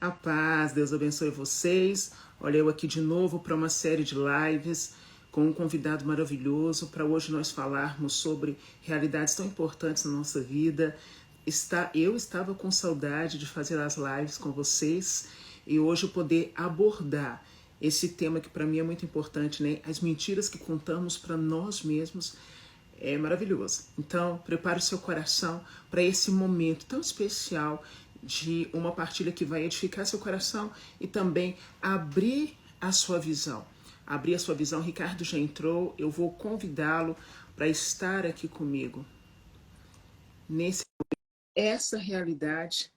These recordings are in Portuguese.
A paz, Deus abençoe vocês. Olha, eu aqui de novo para uma série de lives com um convidado maravilhoso para hoje nós falarmos sobre realidades tão importantes na nossa vida. Eu estava com saudade de fazer as lives com vocês e hoje eu poder abordar esse tema que para mim é muito importante, né? As mentiras que contamos para nós mesmos. É maravilhoso. Então, prepare o seu coração para esse momento tão especial de uma partilha que vai edificar seu coração e também abrir a sua visão. Abrir a sua visão. Ricardo já entrou, eu vou convidá-lo para estar aqui comigo nesse essa realidade,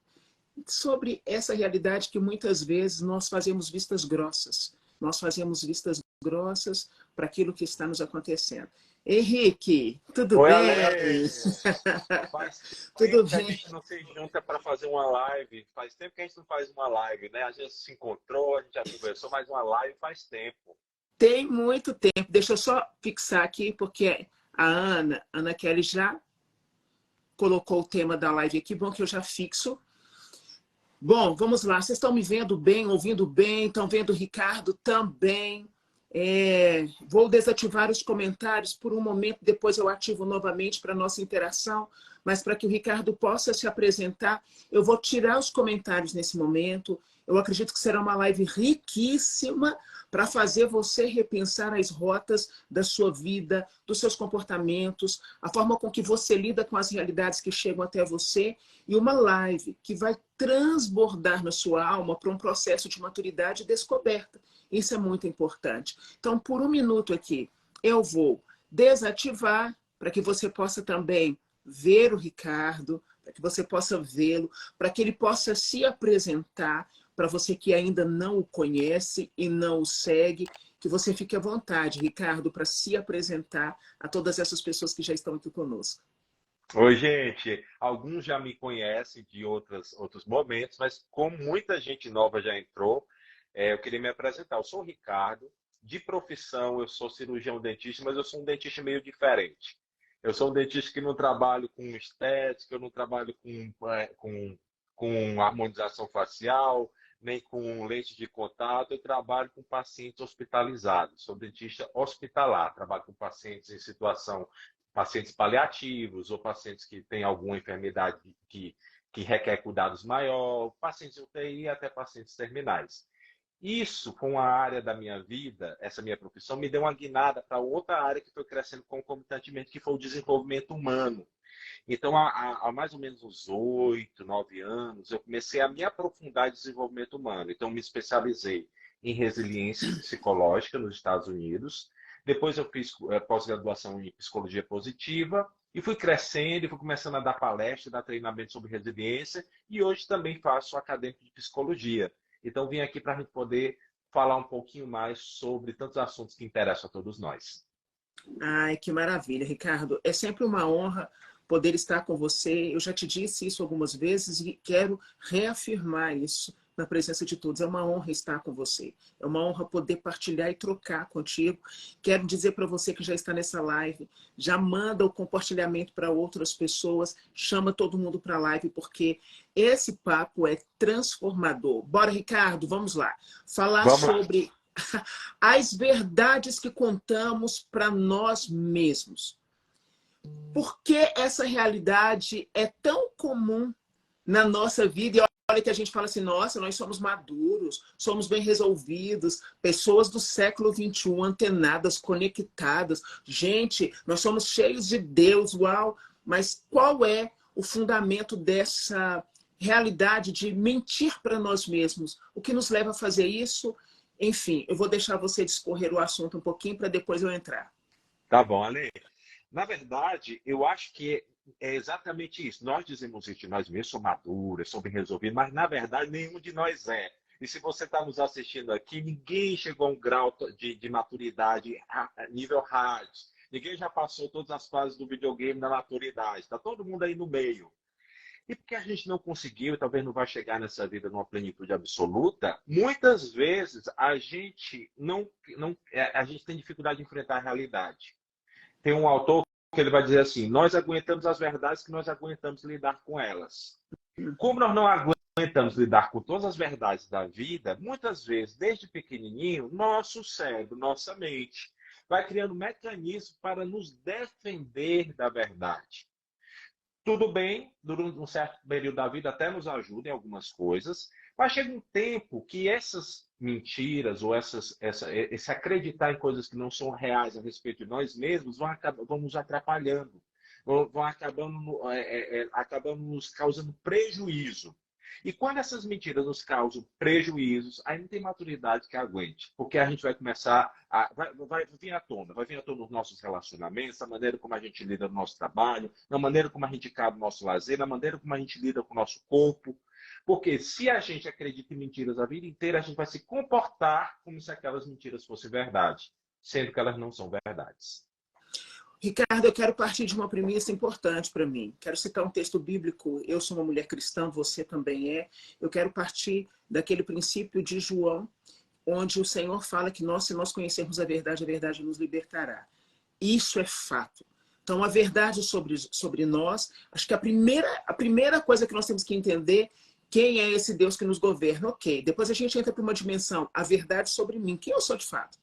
sobre essa realidade que muitas vezes nós fazemos vistas grossas. Nós fazemos vistas grossas para aquilo que está nos acontecendo. Henrique, tudo Oi, bem? Ale! Faz Tudo tempo que a bem? gente não se junta para fazer uma live. Faz tempo que a gente não faz uma live, né? A gente se encontrou, a gente já conversou, mas uma live faz tempo. Tem muito tempo. Deixa eu só fixar aqui, porque a Ana Kelly já colocou o tema da live aqui. Bom que eu já fixo. Bom, vamos lá. Vocês estão me vendo bem, ouvindo bem? Estão vendo o Ricardo também? Vou desativar os comentários por um momento, depois eu ativo novamente para nossa interação, mas para que o Ricardo possa se apresentar, eu vou tirar os comentários nesse momento. Eu acredito que será uma live riquíssima para fazer você repensar as rotas da sua vida, dos seus comportamentos, a forma com que você lida com as realidades que chegam até você, e uma live que vai transbordar na sua alma para um processo de maturidade e descoberta. Isso é muito importante. Então, por um minuto aqui, eu vou desativar para que você possa também ver o Ricardo, para que você possa vê-lo, para que ele possa se apresentar, para você que ainda não o conhece e não o segue, que você fique à vontade, Ricardo, para se apresentar a todas essas pessoas que já estão aqui conosco. Oi, gente. Alguns já me conhecem de outros momentos, mas como muita gente nova já entrou, eu queria me apresentar. Eu sou o Ricardo. De profissão, eu sou cirurgião dentista, mas eu sou um dentista meio diferente. Eu sou um dentista que não trabalho com estética, eu não trabalho com harmonização facial, nem com lente de contato. Eu trabalho com pacientes hospitalizados. Sou dentista hospitalar. Trabalho com pacientes em situação, pacientes paliativos ou pacientes que têm alguma enfermidade que requer cuidados maior, pacientes de UTI até pacientes terminais. Isso, com a área da minha vida, essa minha profissão, me deu uma guinada para outra área que foi crescendo concomitantemente, que foi o desenvolvimento humano. Então, há mais ou menos uns 8, 9 anos, eu comecei a me aprofundar em desenvolvimento humano. Então, me especializei em resiliência psicológica nos Estados Unidos. Depois, eu fiz pós-graduação em psicologia positiva e fui crescendo e fui começando a dar palestra, dar treinamento sobre resiliência. E hoje também faço acadêmico de psicologia. Então, vim aqui para a gente poder falar um pouquinho mais sobre tantos assuntos que interessam a todos nós. Ai, que maravilha, Ricardo. É sempre uma honra poder estar com você. Eu já te disse isso algumas vezes e quero reafirmar isso na presença de todos. É uma honra estar com você. É uma honra poder partilhar e trocar contigo. Quero dizer para você que já está nessa live, já manda o compartilhamento para outras pessoas, chama todo mundo para a live, porque esse papo é transformador. Bora, Ricardo, vamos lá. Falar Vamos lá. sobre as verdades que contamos para nós mesmos. Por que essa realidade é tão comum na nossa vida? E olha que a gente fala assim, nossa, nós somos maduros, somos bem resolvidos, pessoas do século XXI, antenadas, conectadas. Gente, nós somos cheios de Deus, uau! Mas qual é o fundamento dessa realidade de mentir para nós mesmos? O que nos leva a fazer isso? Enfim, eu vou deixar você discorrer o assunto um pouquinho para depois eu entrar. Tá bom, Ale. Na verdade, eu acho que é exatamente isso. Nós dizemos isso de nós mesmos, sou maduro, sou bem resolvido, mas na verdade nenhum de nós é. E se você está nos assistindo aqui, ninguém chegou a um grau de maturidade nível hard. Ninguém já passou todas as fases do videogame da maturidade. Está todo mundo aí no meio. E porque a gente não conseguiu, e talvez não vai chegar nessa vida numa plenitude absoluta, muitas vezes a gente tem dificuldade de enfrentar a realidade. Tem um autor que ele vai dizer assim: nós aguentamos as verdades que nós aguentamos lidar com elas. Como nós não aguentamos tentamos lidar com todas as verdades da vida, muitas vezes, desde pequenininho, nosso cérebro, nossa mente, vai criando mecanismos para nos defender da verdade. Tudo bem, durante um certo período da vida até nos ajuda em algumas coisas, mas chega um tempo que essas mentiras ou esse acreditar em coisas que não são reais a respeito de nós mesmos vão nos atrapalhando, vão acabando nos causando prejuízo. E quando essas mentiras nos causam prejuízos, aí não tem maturidade que aguente. Porque a gente vai começar vai vir à tona. Vai vir à tona nos nossos relacionamentos, na maneira como a gente lida no nosso trabalho, na maneira como a gente cabe no nosso lazer, na maneira como a gente lida com o nosso corpo. Porque se a gente acredita em mentiras a vida inteira, a gente vai se comportar como se aquelas mentiras fossem verdade, sendo que elas não são verdades. Ricardo, eu quero partir de uma premissa importante para mim. Quero citar um texto bíblico. Eu sou uma mulher cristã, você também é. Eu quero partir daquele princípio de João, onde o Senhor fala que se nós conhecermos a verdade nos libertará. Isso é fato. Então, a verdade sobre nós, acho que a primeira coisa que nós temos que entender, quem é esse Deus que nos governa? Ok. Depois a gente entra para uma dimensão, a verdade sobre mim. Quem eu sou de fato?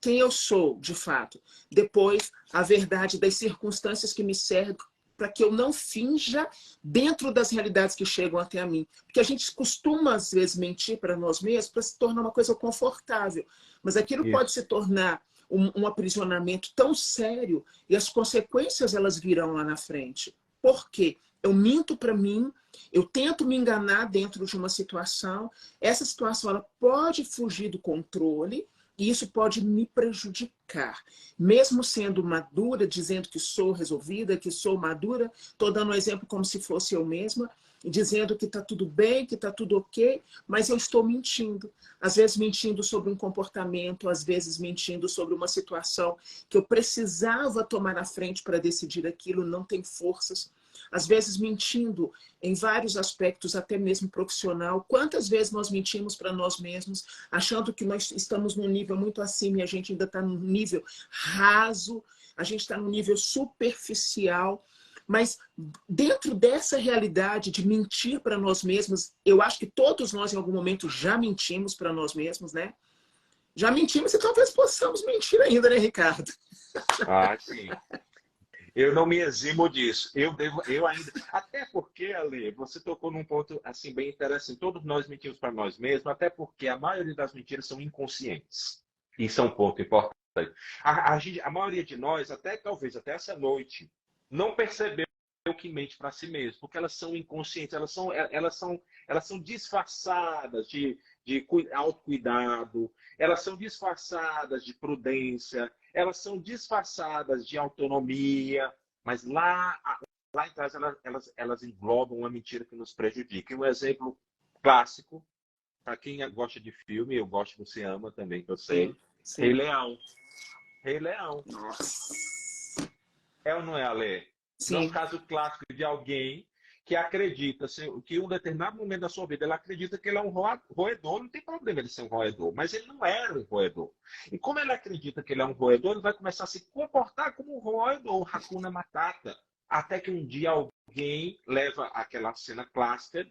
Quem eu sou, de fato. Depois, a verdade das circunstâncias que me cercam, para que eu não finja dentro das realidades que chegam até a mim. Porque a gente costuma, às vezes, mentir para nós mesmos para se tornar uma coisa confortável. Mas aquilo pode se tornar um aprisionamento tão sério e as consequências elas virão lá na frente. Por quê? Eu minto para mim, eu tento me enganar dentro de uma situação, essa situação ela pode fugir do controle, e isso pode me prejudicar. Mesmo sendo madura, dizendo que sou resolvida, que sou madura, estou dando um exemplo como se fosse eu mesma, dizendo que está tudo bem, que está tudo ok, mas eu estou mentindo. Às vezes mentindo sobre um comportamento, às vezes mentindo sobre uma situação que eu precisava tomar a frente para decidir aquilo, não tem forças. Às vezes mentindo em vários aspectos, até mesmo profissional. Quantas vezes nós mentimos para nós mesmos, achando que nós estamos num nível muito acima e a gente ainda está num nível raso, a gente está num nível superficial. Mas dentro dessa realidade de mentir para nós mesmos, eu acho que todos nós em algum momento já mentimos para nós mesmos, né? Já mentimos e talvez possamos mentir ainda, né, Ricardo? Ah, sim. Eu não me eximo disso. Eu ainda. Até porque, Ale, você tocou num ponto assim bem interessante. Todos nós mentimos para nós mesmos, até porque a maioria das mentiras são inconscientes. Isso é um ponto importante. A maioria de nós, talvez até essa noite, não percebeu que mente para si mesmo, porque elas são inconscientes, elas são disfarçadas de autocuidado, elas são disfarçadas de prudência, elas são disfarçadas de autonomia, mas lá atrás elas englobam uma mentira que nos prejudica. E um exemplo clássico, para quem gosta de filme, eu gosto, você ama também, que eu sei, Sim. Rei Leão. Rei Leão. Nossa. É ou não é, Ale? Sim. Não é um caso clássico de alguém que acredita que em um determinado momento da sua vida ele acredita que ele é um roedor, não tem problema ele ser um roedor, mas ele não era um roedor. E como ele acredita que ele é um roedor, ele vai começar a se comportar como um roedor, Hakuna Matata, até que um dia alguém leva aquela cena clássica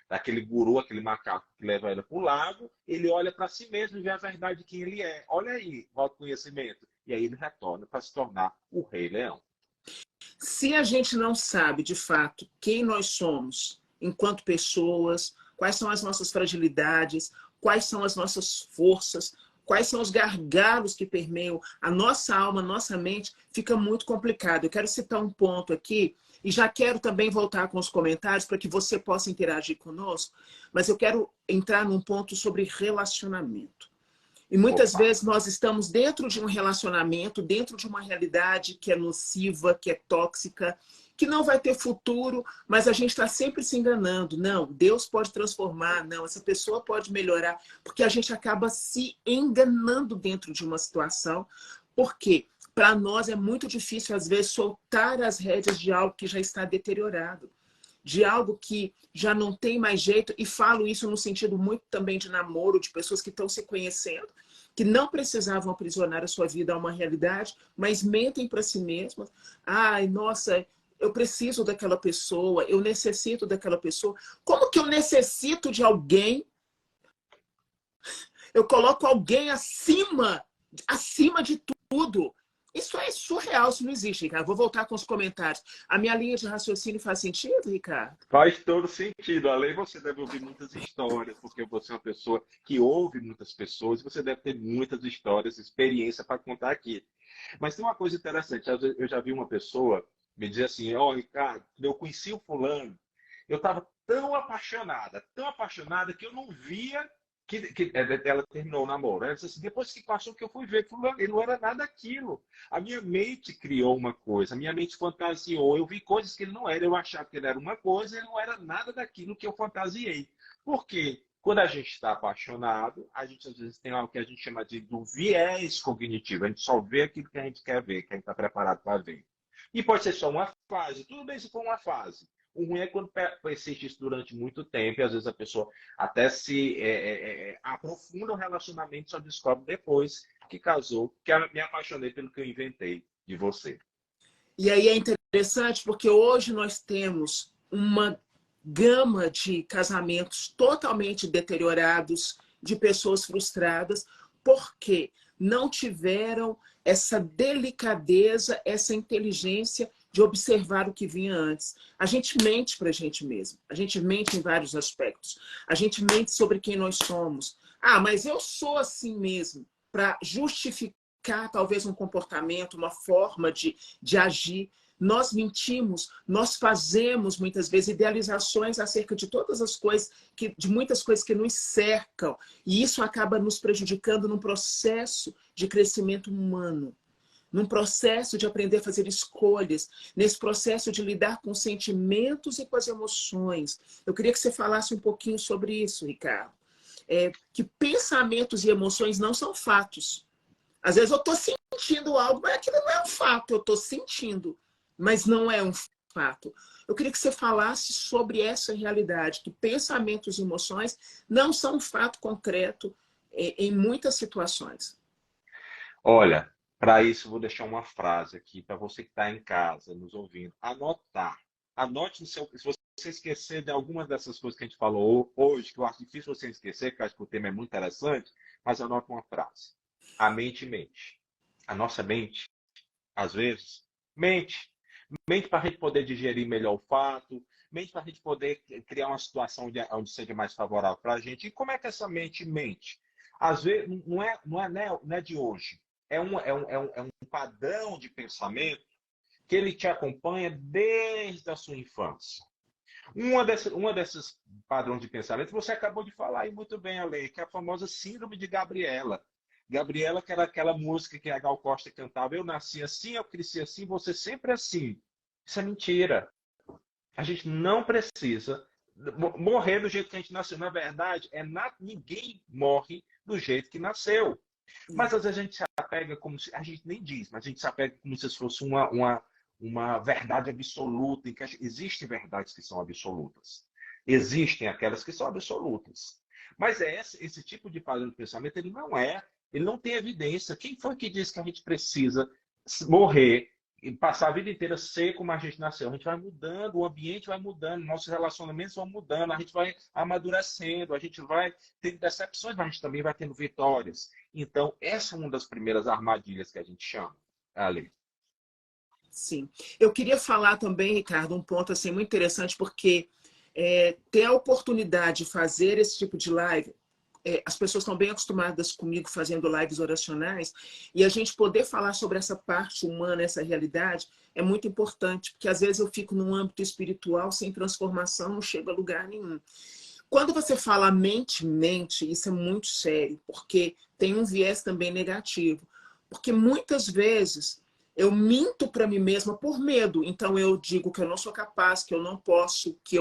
daquele guru, aquele macaco que leva ele para o lago, ele olha para si mesmo e vê a verdade de quem ele é. Olha aí, o autoconhecimento. E aí ele retorna para se tornar o Rei Leão. Se a gente não sabe, de fato, quem nós somos enquanto pessoas, quais são as nossas fragilidades, quais são as nossas forças, quais são os gargalos que permeiam a nossa alma, a nossa mente, fica muito complicado. Eu quero citar um ponto aqui, e já quero também voltar com os comentários para que você possa interagir conosco, mas eu quero entrar num ponto sobre relacionamento. E muitas vezes nós estamos dentro de um relacionamento, dentro de uma realidade que é nociva, que é tóxica, que não vai ter futuro, mas a gente está sempre se enganando. Não, Deus pode transformar, não, essa pessoa pode melhorar, porque a gente acaba se enganando dentro de uma situação. Por quê? Para nós é muito difícil, às vezes, soltar as rédeas de algo que já está deteriorado, de algo que já não tem mais jeito, e falo isso no sentido muito também de namoro, de pessoas que estão se conhecendo, que não precisavam aprisionar a sua vida a uma realidade, mas mentem para si mesmas. Ai, nossa, eu preciso daquela pessoa, eu necessito daquela pessoa. Como que eu necessito de alguém? Eu coloco alguém acima de tudo. Isso é surreal, isso não existe, Ricardo. Vou voltar com os comentários. A minha linha de raciocínio faz sentido, Ricardo? Faz todo sentido. Além, você deve ouvir muitas histórias, porque você é uma pessoa que ouve muitas pessoas, e você deve ter muitas histórias, experiência para contar aqui. Mas tem uma coisa interessante. Eu já vi uma pessoa me dizer assim: ó, Ricardo, quando eu conheci o fulano, eu estava tão apaixonada, que eu não via que ela terminou o namoro. Ela disse assim: depois que passou, que eu fui ver fulano, ele não era nada daquilo. A minha mente criou uma coisa, a minha mente fantasiou. Eu vi coisas que ele não era, eu achava que ele era uma coisa, ele não era nada daquilo que eu fantasiei. Por quê? Quando a gente está apaixonado, a gente às vezes tem algo que a gente chama do viés cognitivo. A gente só vê aquilo que a gente quer ver, que a gente está preparado para ver. E pode ser só uma fase. Tudo bem se for uma fase. O ruim é quando persiste isso durante muito tempo, e às vezes a pessoa até se aprofunda o relacionamento, só descobre depois que casou, que eu me apaixonei pelo que eu inventei de você. E aí é interessante porque hoje nós temos uma gama de casamentos totalmente deteriorados, de pessoas frustradas, porque não tiveram essa delicadeza, essa inteligência de observar o que vinha antes. A gente mente para a gente mesmo. A gente mente em vários aspectos. A gente mente sobre quem nós somos. Ah, mas eu sou assim mesmo, para justificar talvez um comportamento, uma forma de agir. Nós mentimos, nós fazemos muitas vezes idealizações acerca de todas as coisas, de muitas coisas que nos cercam. E isso acaba nos prejudicando num processo de crescimento humano, num processo de aprender a fazer escolhas, nesse processo de lidar com os sentimentos e com as emoções. Eu queria que você falasse um pouquinho sobre isso, Ricardo. Que pensamentos e emoções não são fatos. Às vezes eu estou sentindo algo, mas aquilo não é um fato, eu estou sentindo, mas não é um fato. Eu queria que você falasse sobre essa realidade, que pensamentos e emoções não são um fato concreto em muitas situações. Olha, para isso, eu vou deixar uma frase aqui para você que está em casa, nos ouvindo. Anotar. Anote no seu. Se você esquecer de algumas dessas coisas que a gente falou hoje, que eu acho difícil você esquecer, porque eu acho que o tema é muito interessante, mas anote uma frase. A mente mente. A nossa mente, às vezes, mente. Mente para a gente poder digerir melhor o fato, mente para a gente poder criar uma situação onde seja mais favorável para a gente. E como é que essa mente mente? Às vezes, não é de hoje. É um padrão de pensamento que ele te acompanha desde a sua infância. Uma desses padrões de pensamento, você acabou de falar aí muito bem, Ale, que é a famosa síndrome de Gabriela. Gabriela, que era aquela música que a Gal Costa cantava: eu nasci assim, eu cresci assim, você sempre assim. Isso é mentira. A gente não precisa morrer do jeito que a gente nasceu. Na verdade, ninguém morre do jeito que nasceu. Mas às vezes a gente se apega como se. A gente nem diz, mas a gente se apega como se fosse uma verdade absoluta. Em que existem verdades que são absolutas. Existem aquelas que são absolutas. Mas esse tipo de padrão de pensamento, ele não tem evidência. Quem foi que disse que a gente precisa morrer e passar a vida inteira ser como a gente nasceu? A gente vai mudando, o ambiente vai mudando, nossos relacionamentos vão mudando, a gente vai amadurecendo, a gente vai tendo decepções, mas a gente também vai tendo vitórias. Então, essa é uma das primeiras armadilhas que a gente chama, Ali. Sim. Eu queria falar também, Ricardo, um ponto assim, muito interessante, porque ter a oportunidade de fazer esse tipo de live, as pessoas estão bem acostumadas comigo fazendo lives oracionais, e a gente poder falar sobre essa parte humana, essa realidade, é muito importante, porque às vezes eu fico num âmbito espiritual, sem transformação, não chego a lugar nenhum. Quando você fala mente, isso é muito sério, porque tem um viés também negativo. Porque muitas vezes eu minto para mim mesma por medo. Então eu digo que eu não sou capaz, que eu não posso, que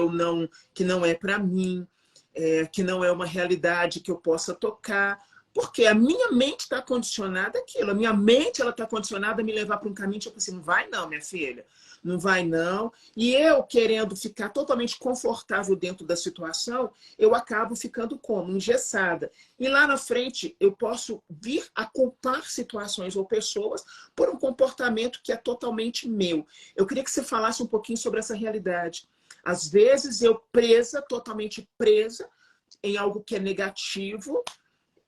não é para mim, que não é uma realidade que eu possa tocar, Porque a minha mente está condicionada àquilo. A minha mente está condicionada a me levar para um caminho, tipo assim, não vai não, minha filha. Não vai não. E eu, querendo ficar totalmente confortável dentro da situação, eu acabo ficando como? Engessada. E lá na frente, eu posso vir a culpar situações ou pessoas por um comportamento que é totalmente meu. Eu queria que você falasse um pouquinho sobre essa realidade. Às vezes, eu totalmente presa em algo que é negativo,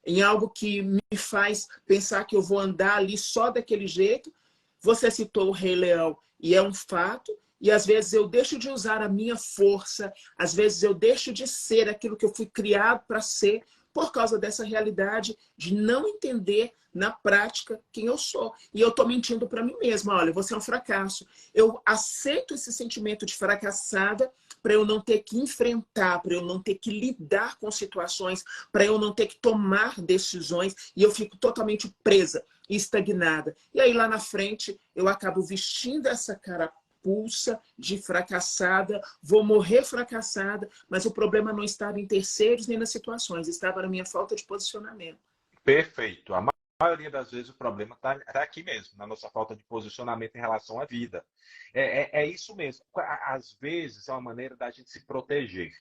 em algo que me faz pensar que eu vou andar ali só daquele jeito. Você citou o Rei Leão, e é um fato, e às vezes eu deixo de usar a minha força, às vezes eu deixo de ser aquilo que eu fui criado para ser, por causa dessa realidade de não entender na prática quem eu sou. E eu estou mentindo para mim mesma, olha, você é um fracasso. Eu aceito esse sentimento de fracassada para eu não ter que enfrentar, para eu não ter que lidar com situações, para eu não ter que tomar decisões, e eu fico totalmente presa e estagnada. E aí lá na frente eu acabo vestindo essa carapuça de fracassada, vou morrer fracassada, mas o problema não estava em terceiros nem nas situações, estava na minha falta de posicionamento. Perfeito. A maioria das vezes o problema está aqui mesmo, na nossa falta de posicionamento em relação à vida. É isso mesmo. Às vezes é uma maneira da gente se proteger.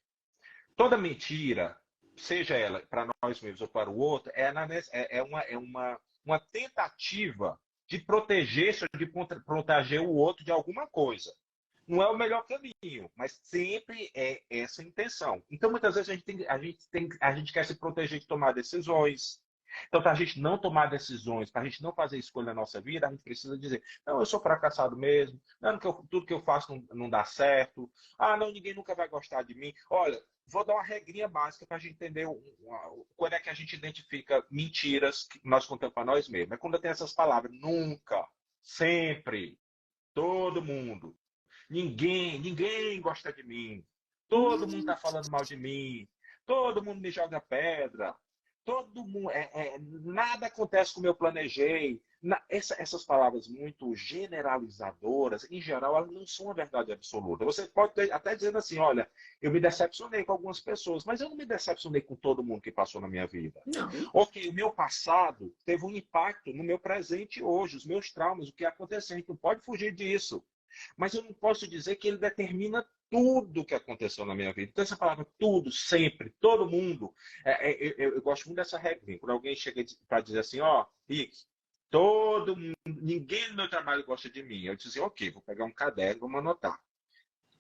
Toda mentira, seja ela para nós mesmos ou para o outro, uma tentativa de proteger-se ou de proteger o outro de alguma coisa. Não é o melhor caminho, mas sempre é essa a intenção. Então, muitas vezes, a gente quer se proteger de tomar decisões. Então, para a gente não tomar decisões, para a gente não fazer escolha na nossa vida, a gente precisa dizer, não, eu sou fracassado mesmo, não, tudo que eu faço não dá certo, ah, não, ninguém nunca vai gostar de mim. Olha, vou dar uma regrinha básica para a gente entender quando é que a gente identifica mentiras que nós contamos para nós mesmos. É quando tem essas palavras, nunca, sempre, todo mundo, ninguém gosta de mim, todo mundo está falando mal de mim, todo mundo me joga pedra, todo mundo, nada acontece como eu planejei. Essas palavras muito generalizadoras, em geral, elas não são a verdade absoluta. Você pode até dizer assim, olha, eu me decepcionei com algumas pessoas, mas eu não me decepcionei com todo mundo que passou na minha vida. Não. Ok, o meu passado teve um impacto no meu presente hoje, os meus traumas, o que aconteceu, a gente não pode fugir disso. Mas eu não posso dizer que ele determina tudo o que aconteceu na minha vida. Então, essa palavra tudo, sempre, todo mundo. Eu gosto muito dessa regra. Quando alguém chega para dizer assim, ó, Rick, todo mundo, ninguém no meu trabalho gosta de mim. Eu disse assim, ok, vou pegar um caderno, vamos anotar.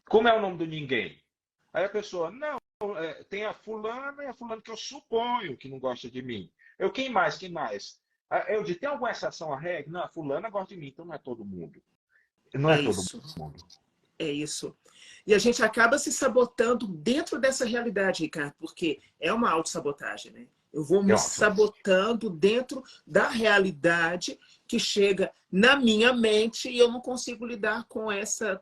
Como é o nome do ninguém? Aí a pessoa, não, tem a fulana e a fulana que eu suponho que não gosta de mim. Quem mais? Quem mais? Eu disse, tem alguma exceção à regra? Não, a fulana gosta de mim, então não é todo mundo. Não é todo mundo. É isso. E a gente acaba se sabotando dentro dessa realidade, Ricardo, porque é uma autossabotagem, né? Eu vou me sabotando dentro da realidade que chega na minha mente e eu não consigo lidar com essa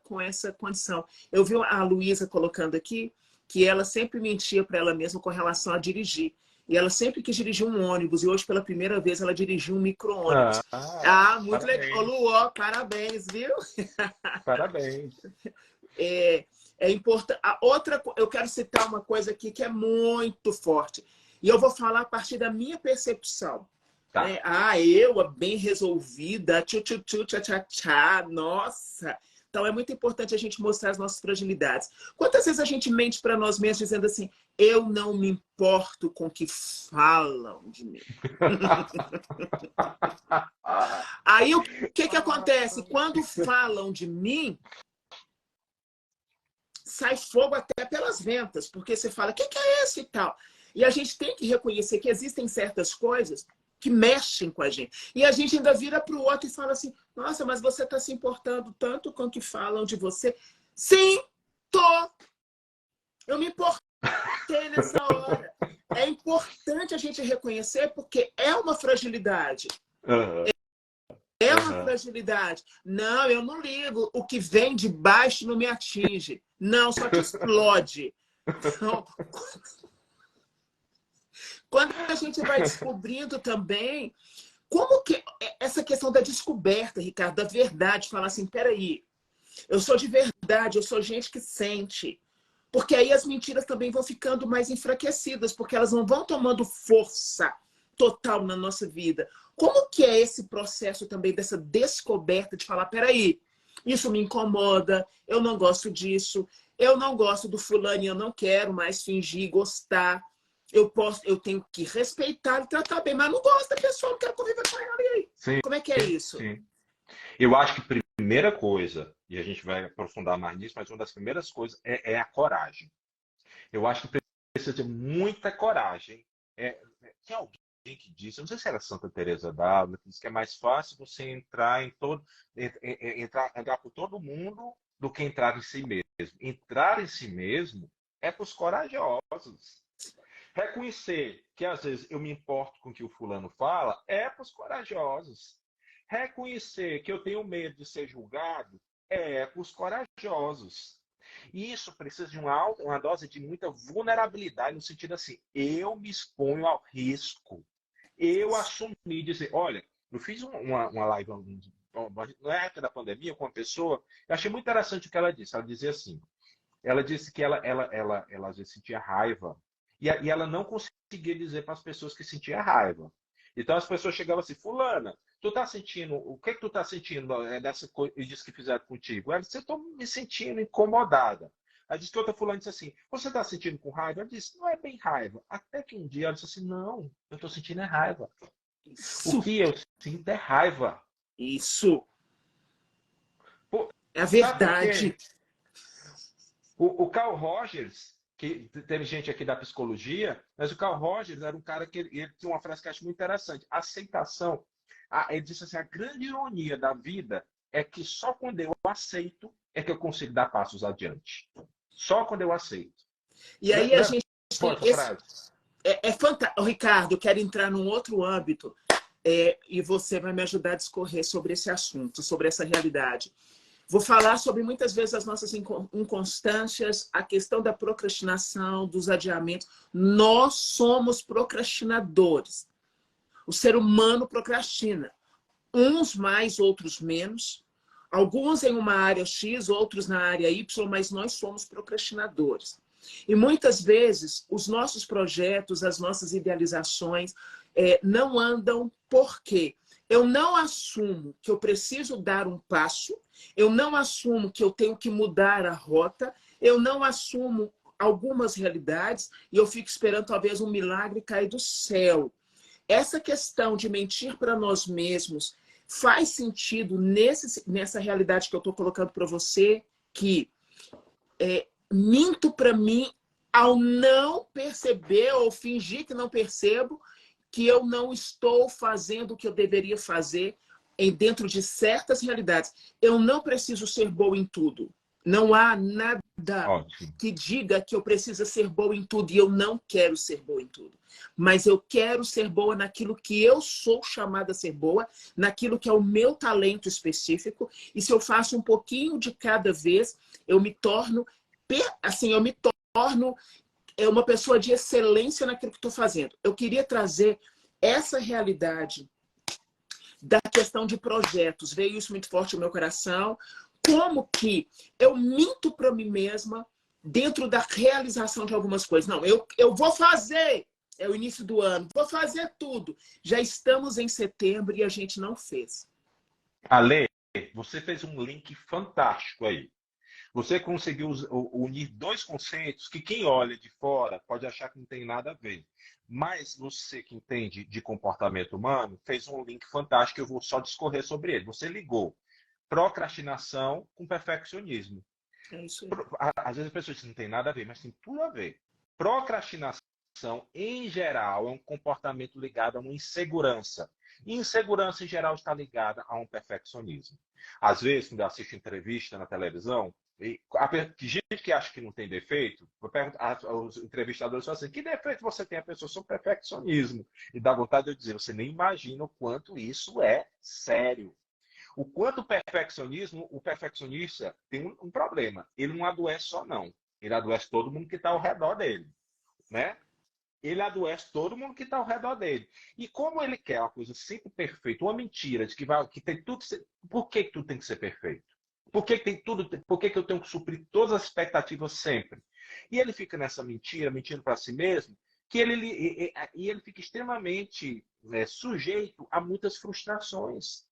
condição. Eu vi a Luísa colocando aqui que ela sempre mentia para ela mesma com relação a dirigir. E ela sempre quis dirigir um ônibus, e hoje, pela primeira vez, ela dirigiu um micro-ônibus. Muito legal. Ô, Luó, parabéns, viu? Parabéns. É importante. Eu quero citar uma coisa aqui que é muito forte. E eu vou falar a partir da minha percepção. Tá. Eu, bem resolvida, tchá, nossa. Então, é muito importante a gente mostrar as nossas fragilidades. Quantas vezes a gente mente para nós mesmos dizendo assim, eu não me importo com o que falam de mim. Aí, o que acontece? Quando falam de mim, sai fogo até pelas ventas, porque você fala, o que é isso e tal? E a gente tem que reconhecer que existem certas coisas que mexem com a gente. E a gente ainda vira para o outro e fala assim, nossa, mas você está se importando tanto com o que falam de você. Sim, tô. Eu me importei nessa hora. É importante a gente reconhecer porque é uma fragilidade. É uma fragilidade. Não, eu não ligo. O que vem de baixo não me atinge. Não, só te explode. Então, quando a gente vai descobrindo também como que essa questão da descoberta, Ricardo, da verdade, falar assim, peraí, eu sou de verdade, eu sou gente que sente. Porque aí as mentiras também vão ficando mais enfraquecidas, porque elas não vão tomando força total na nossa vida. Como que é esse processo também dessa descoberta de falar, peraí, isso me incomoda, eu não gosto disso, eu não gosto do fulano e eu não quero mais fingir gostar. Eu tenho que respeitar e tratar bem, mas não gosto da pessoa, não quero conviver com ela. E aí? Sim, Como é que é isso? sim. Eu acho que a primeira coisa, e a gente vai aprofundar mais nisso, mas uma das primeiras coisas é a coragem. Eu acho que precisa ter muita coragem. Tem alguém que disse, eu não sei se era Santa Teresa d'Ávila, que disse que é mais fácil você entrar em todo, entrar por todo mundo do que entrar em si mesmo. Entrar em si mesmo é para os corajosos. Reconhecer que às vezes eu me importo com o que o fulano fala é para os corajosos. Reconhecer que eu tenho medo de ser julgado é para os corajosos. E isso precisa de uma dose de muita vulnerabilidade, no sentido assim, eu me exponho ao risco. Eu assumi dizer, olha, eu fiz uma live na época da pandemia com uma pessoa, eu achei muito interessante o que ela disse. Ela dizia assim, ela disse que ela às vezes sentia raiva e ela não conseguia dizer para as pessoas que sentia raiva. Então as pessoas chegavam assim, fulana, tu tá sentindo, o que tu tá sentindo dessa coisa e disse que fizeram contigo? Ela disse, eu tô me sentindo incomodada. Aí disse que outra fulana disse assim, você tá sentindo com raiva? Ela disse, não é bem raiva. Até que um dia ela disse assim, não, eu tô sentindo é raiva. O Isso, que eu sinto é raiva. isso. Pô, É a sabe por verdade. quê? O Carl Rogers, que teve gente aqui da psicologia, mas o Carl Rogers era um cara que ele tinha uma frase que eu acho muito interessante. Aceitação. Ele disse assim, a grande ironia da vida é que só quando eu aceito é que eu consigo dar passos adiante. Só quando eu aceito. E aí Não a é gente boa tem essa esse. frase? É fantástico. Ricardo, eu quero entrar num outro âmbito e você vai me ajudar a discorrer sobre esse assunto, sobre essa realidade. Vou falar sobre muitas vezes as nossas inconstâncias, a questão da procrastinação, dos adiamentos. Nós somos procrastinadores. O ser humano procrastina. Uns mais, outros menos. Alguns em uma área X, outros na área Y, mas nós somos procrastinadores. E muitas vezes os nossos projetos, as nossas idealizações não andam porque eu não assumo que eu preciso dar um passo, eu não assumo que eu tenho que mudar a rota, eu não assumo algumas realidades e eu fico esperando talvez um milagre cair do céu. Essa questão de mentir para nós mesmos faz sentido nessa realidade que eu estou colocando para você, que minto para mim ao não perceber ou fingir que não percebo que eu não estou fazendo o que eu deveria fazer dentro de certas realidades. Eu não preciso ser boa em tudo. Não há nada Ótimo. que diga que eu preciso ser boa em tudo e eu não quero ser boa em tudo. Mas eu quero ser boa naquilo que eu sou chamada a ser boa, naquilo que é o meu talento específico. E se eu faço um pouquinho de cada vez, eu me torno uma pessoa de excelência naquilo que estou fazendo. Eu queria trazer essa realidade da questão de projetos. Veio isso muito forte no meu coração. Como que eu minto para mim mesma dentro da realização de algumas coisas. Não, eu vou fazer. É o início do ano. Vou fazer tudo. Já estamos em setembro e a gente não fez. Ale, você fez um link fantástico aí. Você conseguiu unir dois conceitos que quem olha de fora pode achar que não tem nada a ver. Mas você que entende de comportamento humano fez um link fantástico, eu vou só discorrer sobre ele. Você ligou procrastinação com perfeccionismo. É isso aí. Às vezes as pessoas dizem que não tem nada a ver, mas tem tudo a ver. Procrastinação, em geral, é um comportamento ligado a uma insegurança. E insegurança, em geral, está ligada a um perfeccionismo. Às vezes, quando eu assisto entrevista na televisão, gente que acha que não tem defeito, os entrevistadores falam assim, que defeito você tem? A pessoa sou perfeccionismo. E dá vontade de eu dizer, você nem imagina o quanto isso é sério. O quanto o perfeccionista tem um problema. Ele não adoece só, não. Ele adoece todo mundo que está ao redor dele. Né? Ele adoece todo mundo que está ao redor dele. E como ele quer uma coisa sempre perfeita, uma mentira de que tem tudo. Por que tudo tem que ser perfeito? Por que tem tudo? Por que eu tenho que suprir todas as expectativas sempre? E ele fica nessa mentira, mentindo para si mesmo, que ele fica extremamente sujeito a muitas frustrações.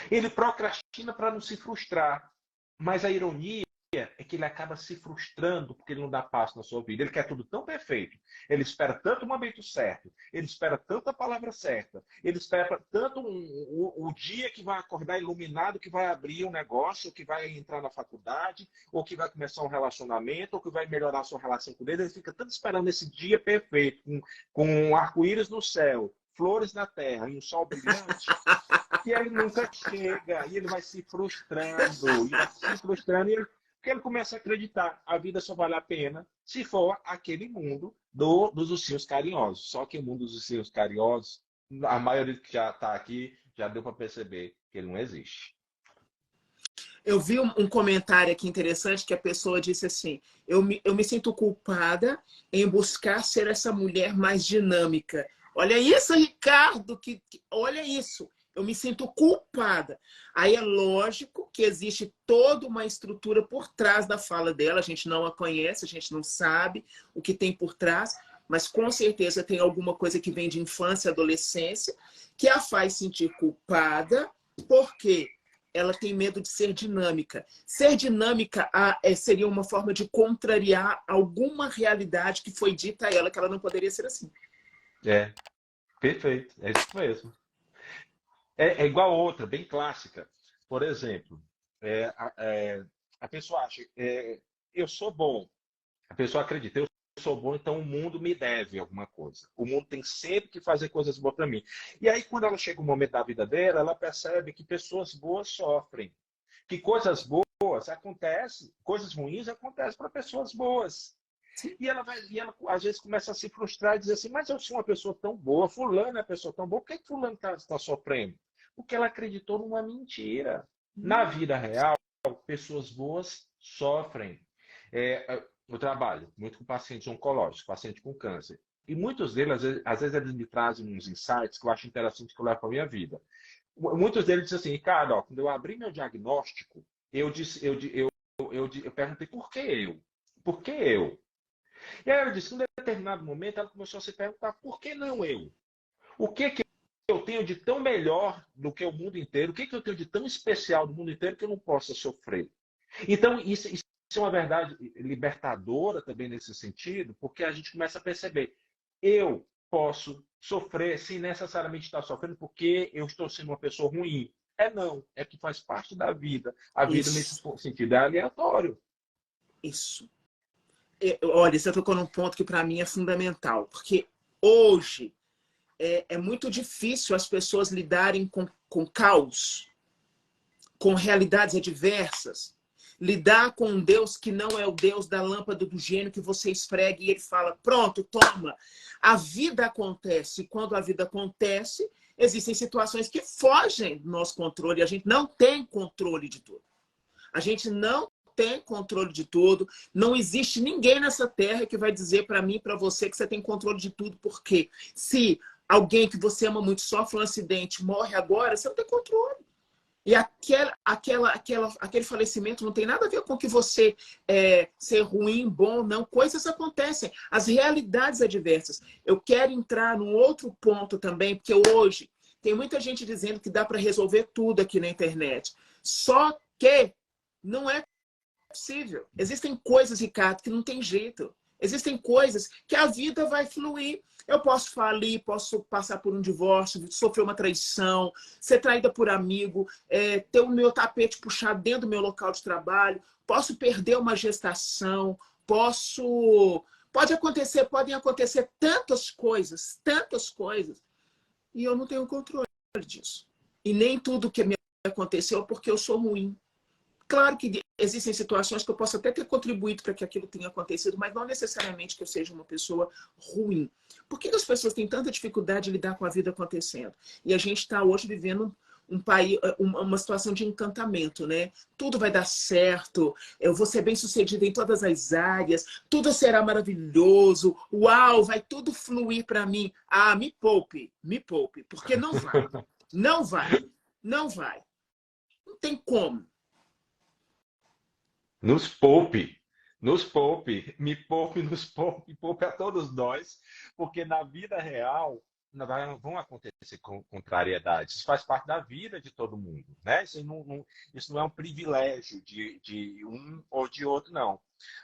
Ele procrastina para não se frustrar. Mas a ironia é que ele acaba se frustrando porque ele não dá passo na sua vida. Ele quer tudo tão perfeito. Ele espera tanto o momento certo. Ele espera tanto a palavra certa. Ele espera tanto o dia que vai acordar iluminado, que vai abrir um negócio, que vai entrar na faculdade, ou que vai começar um relacionamento, ou que vai melhorar a sua relação com ele. Ele fica tanto esperando esse dia perfeito, com um arco-íris no céu, flores na terra e um sol brilhante, que ele nunca chega, e ele vai se frustrando, porque ele começa a acreditar, a vida só vale a pena se for aquele mundo dos ursinhos carinhosos. Só que o mundo dos ursinhos carinhosos, a maioria que já está aqui, já deu para perceber que ele não existe. Eu vi um comentário aqui interessante que a pessoa disse assim, eu me sinto culpada em buscar ser essa mulher mais dinâmica. Olha isso, Ricardo, olha isso. Eu me sinto culpada. Aí é lógico que existe toda uma estrutura por trás da fala dela. A gente não a conhece, a gente não sabe o que tem por trás, mas com certeza tem alguma coisa que vem de infância e adolescência que a faz sentir culpada porque ela tem medo de ser dinâmica. Ser dinâmica seria uma forma de contrariar alguma realidade que foi dita a ela que ela não poderia ser assim. Perfeito. É isso mesmo. É igual outra, bem clássica. Por exemplo, a pessoa acha, eu sou bom. A pessoa acredita, eu sou bom, então o mundo me deve alguma coisa. O mundo tem sempre que fazer coisas boas para mim. E aí, quando ela chega um momento da vida dela, ela percebe que pessoas boas sofrem. Que coisas boas acontecem, coisas ruins acontecem para pessoas boas. E ela às vezes começa a se frustrar e dizer assim, mas eu sou uma pessoa tão boa, fulano é uma pessoa tão boa, por que fulano está sofrendo? Porque ela acreditou numa mentira. Na vida real, pessoas boas sofrem. Eu trabalho muito com pacientes oncológicos, pacientes com câncer. E muitos deles, às vezes eles me trazem uns insights que eu acho interessante que eu levo para a minha vida. Muitos deles dizem assim, Ricardo, ó, quando eu abri meu diagnóstico, eu perguntei por que eu? Por que eu? E aí ela disse que em determinado momento ela começou a se perguntar por que não eu? O que eu tenho de tão melhor do que o mundo inteiro? O que eu tenho de tão especial do mundo inteiro que eu não possa sofrer? Então, isso é uma verdade libertadora também nesse sentido, porque a gente começa a perceber, eu posso sofrer sem necessariamente estar sofrendo porque eu estou sendo uma pessoa ruim. Não, é que faz parte da vida. A vida, nesse sentido, é aleatório. Isso. Olha, você tocou num ponto que para mim é fundamental, porque hoje é muito difícil as pessoas lidarem com caos, com realidades adversas, lidar com um Deus que não é o Deus da lâmpada do gênio que você esfrega e ele fala, pronto, toma. A vida acontece. E quando a vida acontece, existem situações que fogem do nosso controle. A gente não tem controle de tudo. A gente não tem controle de tudo. Não existe ninguém nessa terra que vai dizer para mim e para você que você tem controle de tudo. Porque se alguém que você ama muito sofre um acidente, morre agora, você não tem controle. E aquele falecimento não tem nada a ver com que você ser ruim, bom, não. Coisas acontecem. As realidades adversas. Eu quero entrar num outro ponto também, porque hoje tem muita gente dizendo que dá para resolver tudo aqui na internet. Só que não é possível. Existem coisas, Ricardo, que não tem jeito. Existem coisas que a vida vai fluir. Eu posso falir, posso passar por um divórcio, sofrer uma traição, ser traída por amigo, ter o meu tapete puxado dentro do meu local de trabalho, posso perder uma gestação, podem acontecer tantas coisas, e eu não tenho controle disso. E nem tudo que me aconteceu é porque eu sou ruim. Claro que existem situações que eu posso até ter contribuído para que aquilo tenha acontecido, mas não necessariamente que eu seja uma pessoa ruim. Por que as pessoas têm tanta dificuldade de lidar com a vida acontecendo? E a gente está hoje vivendo uma situação de encantamento, né? Tudo vai dar certo, eu vou ser bem-sucedida em todas as áreas, tudo será maravilhoso, uau, vai tudo fluir para mim. Ah, me poupe, porque não vai. Não vai, não vai. Não tem como. Nos poupe. Nos poupe, me poupe, nos poupe, poupe a todos nós, porque na vida real vão acontecer contrariedades. Isso faz parte da vida de todo mundo, né? Isso não é um privilégio de um ou de outro, não.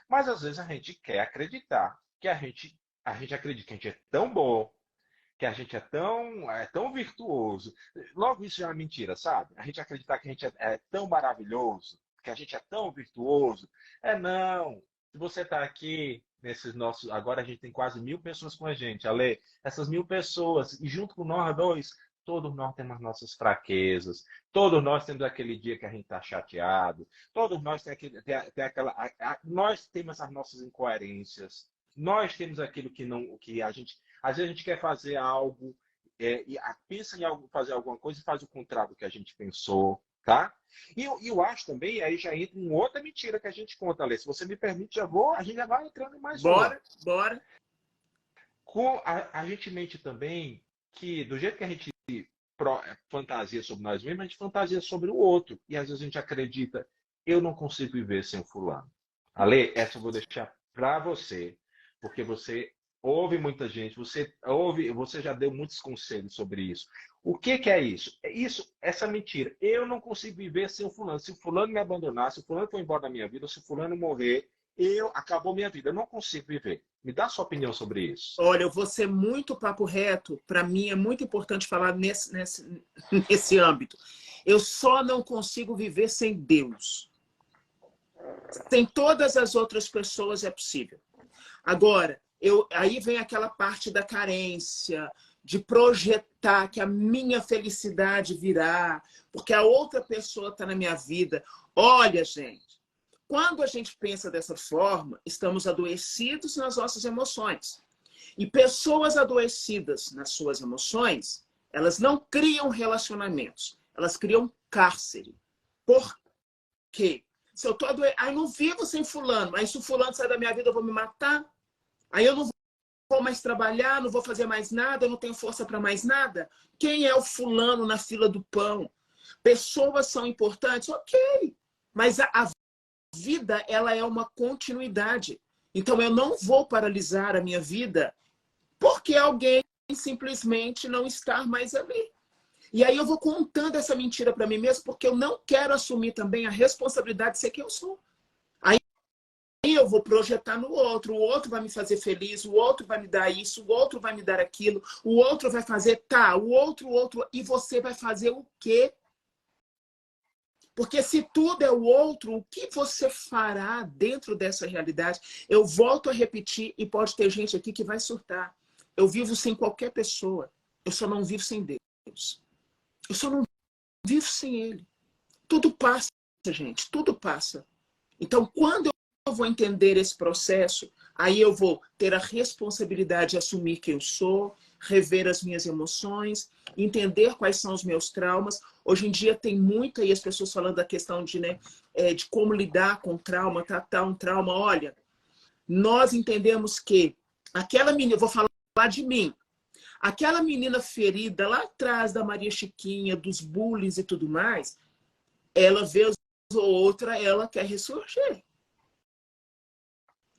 Mas às vezes a gente quer acreditar que a gente acredita que a gente é tão bom, que a gente é tão virtuoso. Logo, isso já é mentira, sabe? A gente acreditar que a gente é tão maravilhoso, que a gente é tão virtuoso. Não. Se você está aqui nesses nossos. Agora a gente tem quase 1.000 pessoas com a gente, Ale. Essas 1.000 pessoas, e junto com nós dois, todos nós temos as nossas fraquezas, todos nós temos aquele dia que a gente está chateado, todos nós nós temos as nossas incoerências, nós temos aquilo que a gente às vezes a gente quer fazer algo, pensa em fazer alguma coisa e faz o contrário do que a gente pensou, tá? E eu acho também, aí já entra em outra mentira que a gente conta, Alê. Se você me permite, a gente já vai entrando em mais uma. Bora. A gente mente também que, do jeito que a gente fantasia sobre nós mesmos, a gente fantasia sobre o outro. E às vezes a gente acredita, eu não consigo viver sem o fulano. Alê, essa eu vou deixar para você, porque você ouve muita gente, você já deu muitos conselhos sobre isso. O que é isso? Essa mentira. Eu não consigo viver sem o fulano. Se o fulano me abandonar, se o fulano for embora da minha vida, se o fulano morrer, acabou minha vida. Eu não consigo viver. Me dá sua opinião sobre isso. Olha, eu vou ser muito papo reto. Para mim é muito importante falar nesse âmbito. Eu só não consigo viver sem Deus. Sem todas as outras pessoas é possível. Agora, aí vem aquela parte da carência, de projetar que a minha felicidade virá, porque a outra pessoa está na minha vida. Olha, gente, quando a gente pensa dessa forma, estamos adoecidos nas nossas emoções. E pessoas adoecidas nas suas emoções, elas não criam relacionamentos, elas criam cárcere. Por quê? Se eu tô adoecido, eu não vivo sem fulano, mas se o fulano sair da minha vida, eu vou me matar. Aí eu não vou mais trabalhar, não vou fazer mais nada, eu não tenho força para mais nada. Quem é o fulano na fila do pão? Pessoas são importantes? Ok. Mas a vida, ela é uma continuidade. Então eu não vou paralisar a minha vida porque alguém simplesmente não está mais ali. E aí eu vou contando essa mentira para mim mesmo porque eu não quero assumir também a responsabilidade de ser quem eu sou. Aí eu vou projetar no outro, o outro vai me fazer feliz, o outro vai me dar isso, o outro vai me dar aquilo, o outro vai fazer, o outro, e você vai fazer o quê? Porque se tudo é o outro, o que você fará dentro dessa realidade? Eu volto a repetir, e pode ter gente aqui que vai surtar. Eu vivo sem qualquer pessoa, eu só não vivo sem Deus. Eu só não vivo sem Ele. Tudo passa, gente, tudo passa. Então, quando eu vou entender esse processo, aí eu vou ter a responsabilidade de assumir quem eu sou, rever as minhas emoções, entender quais são os meus traumas. Hoje em dia tem muito aí as pessoas falando da questão de como lidar com trauma, tratar um trauma. Olha, nós entendemos que aquela menina, eu vou falar de mim, aquela menina ferida lá atrás da Maria Chiquinha, dos bullies e tudo mais, ela vez ou outra, ela quer ressurgir.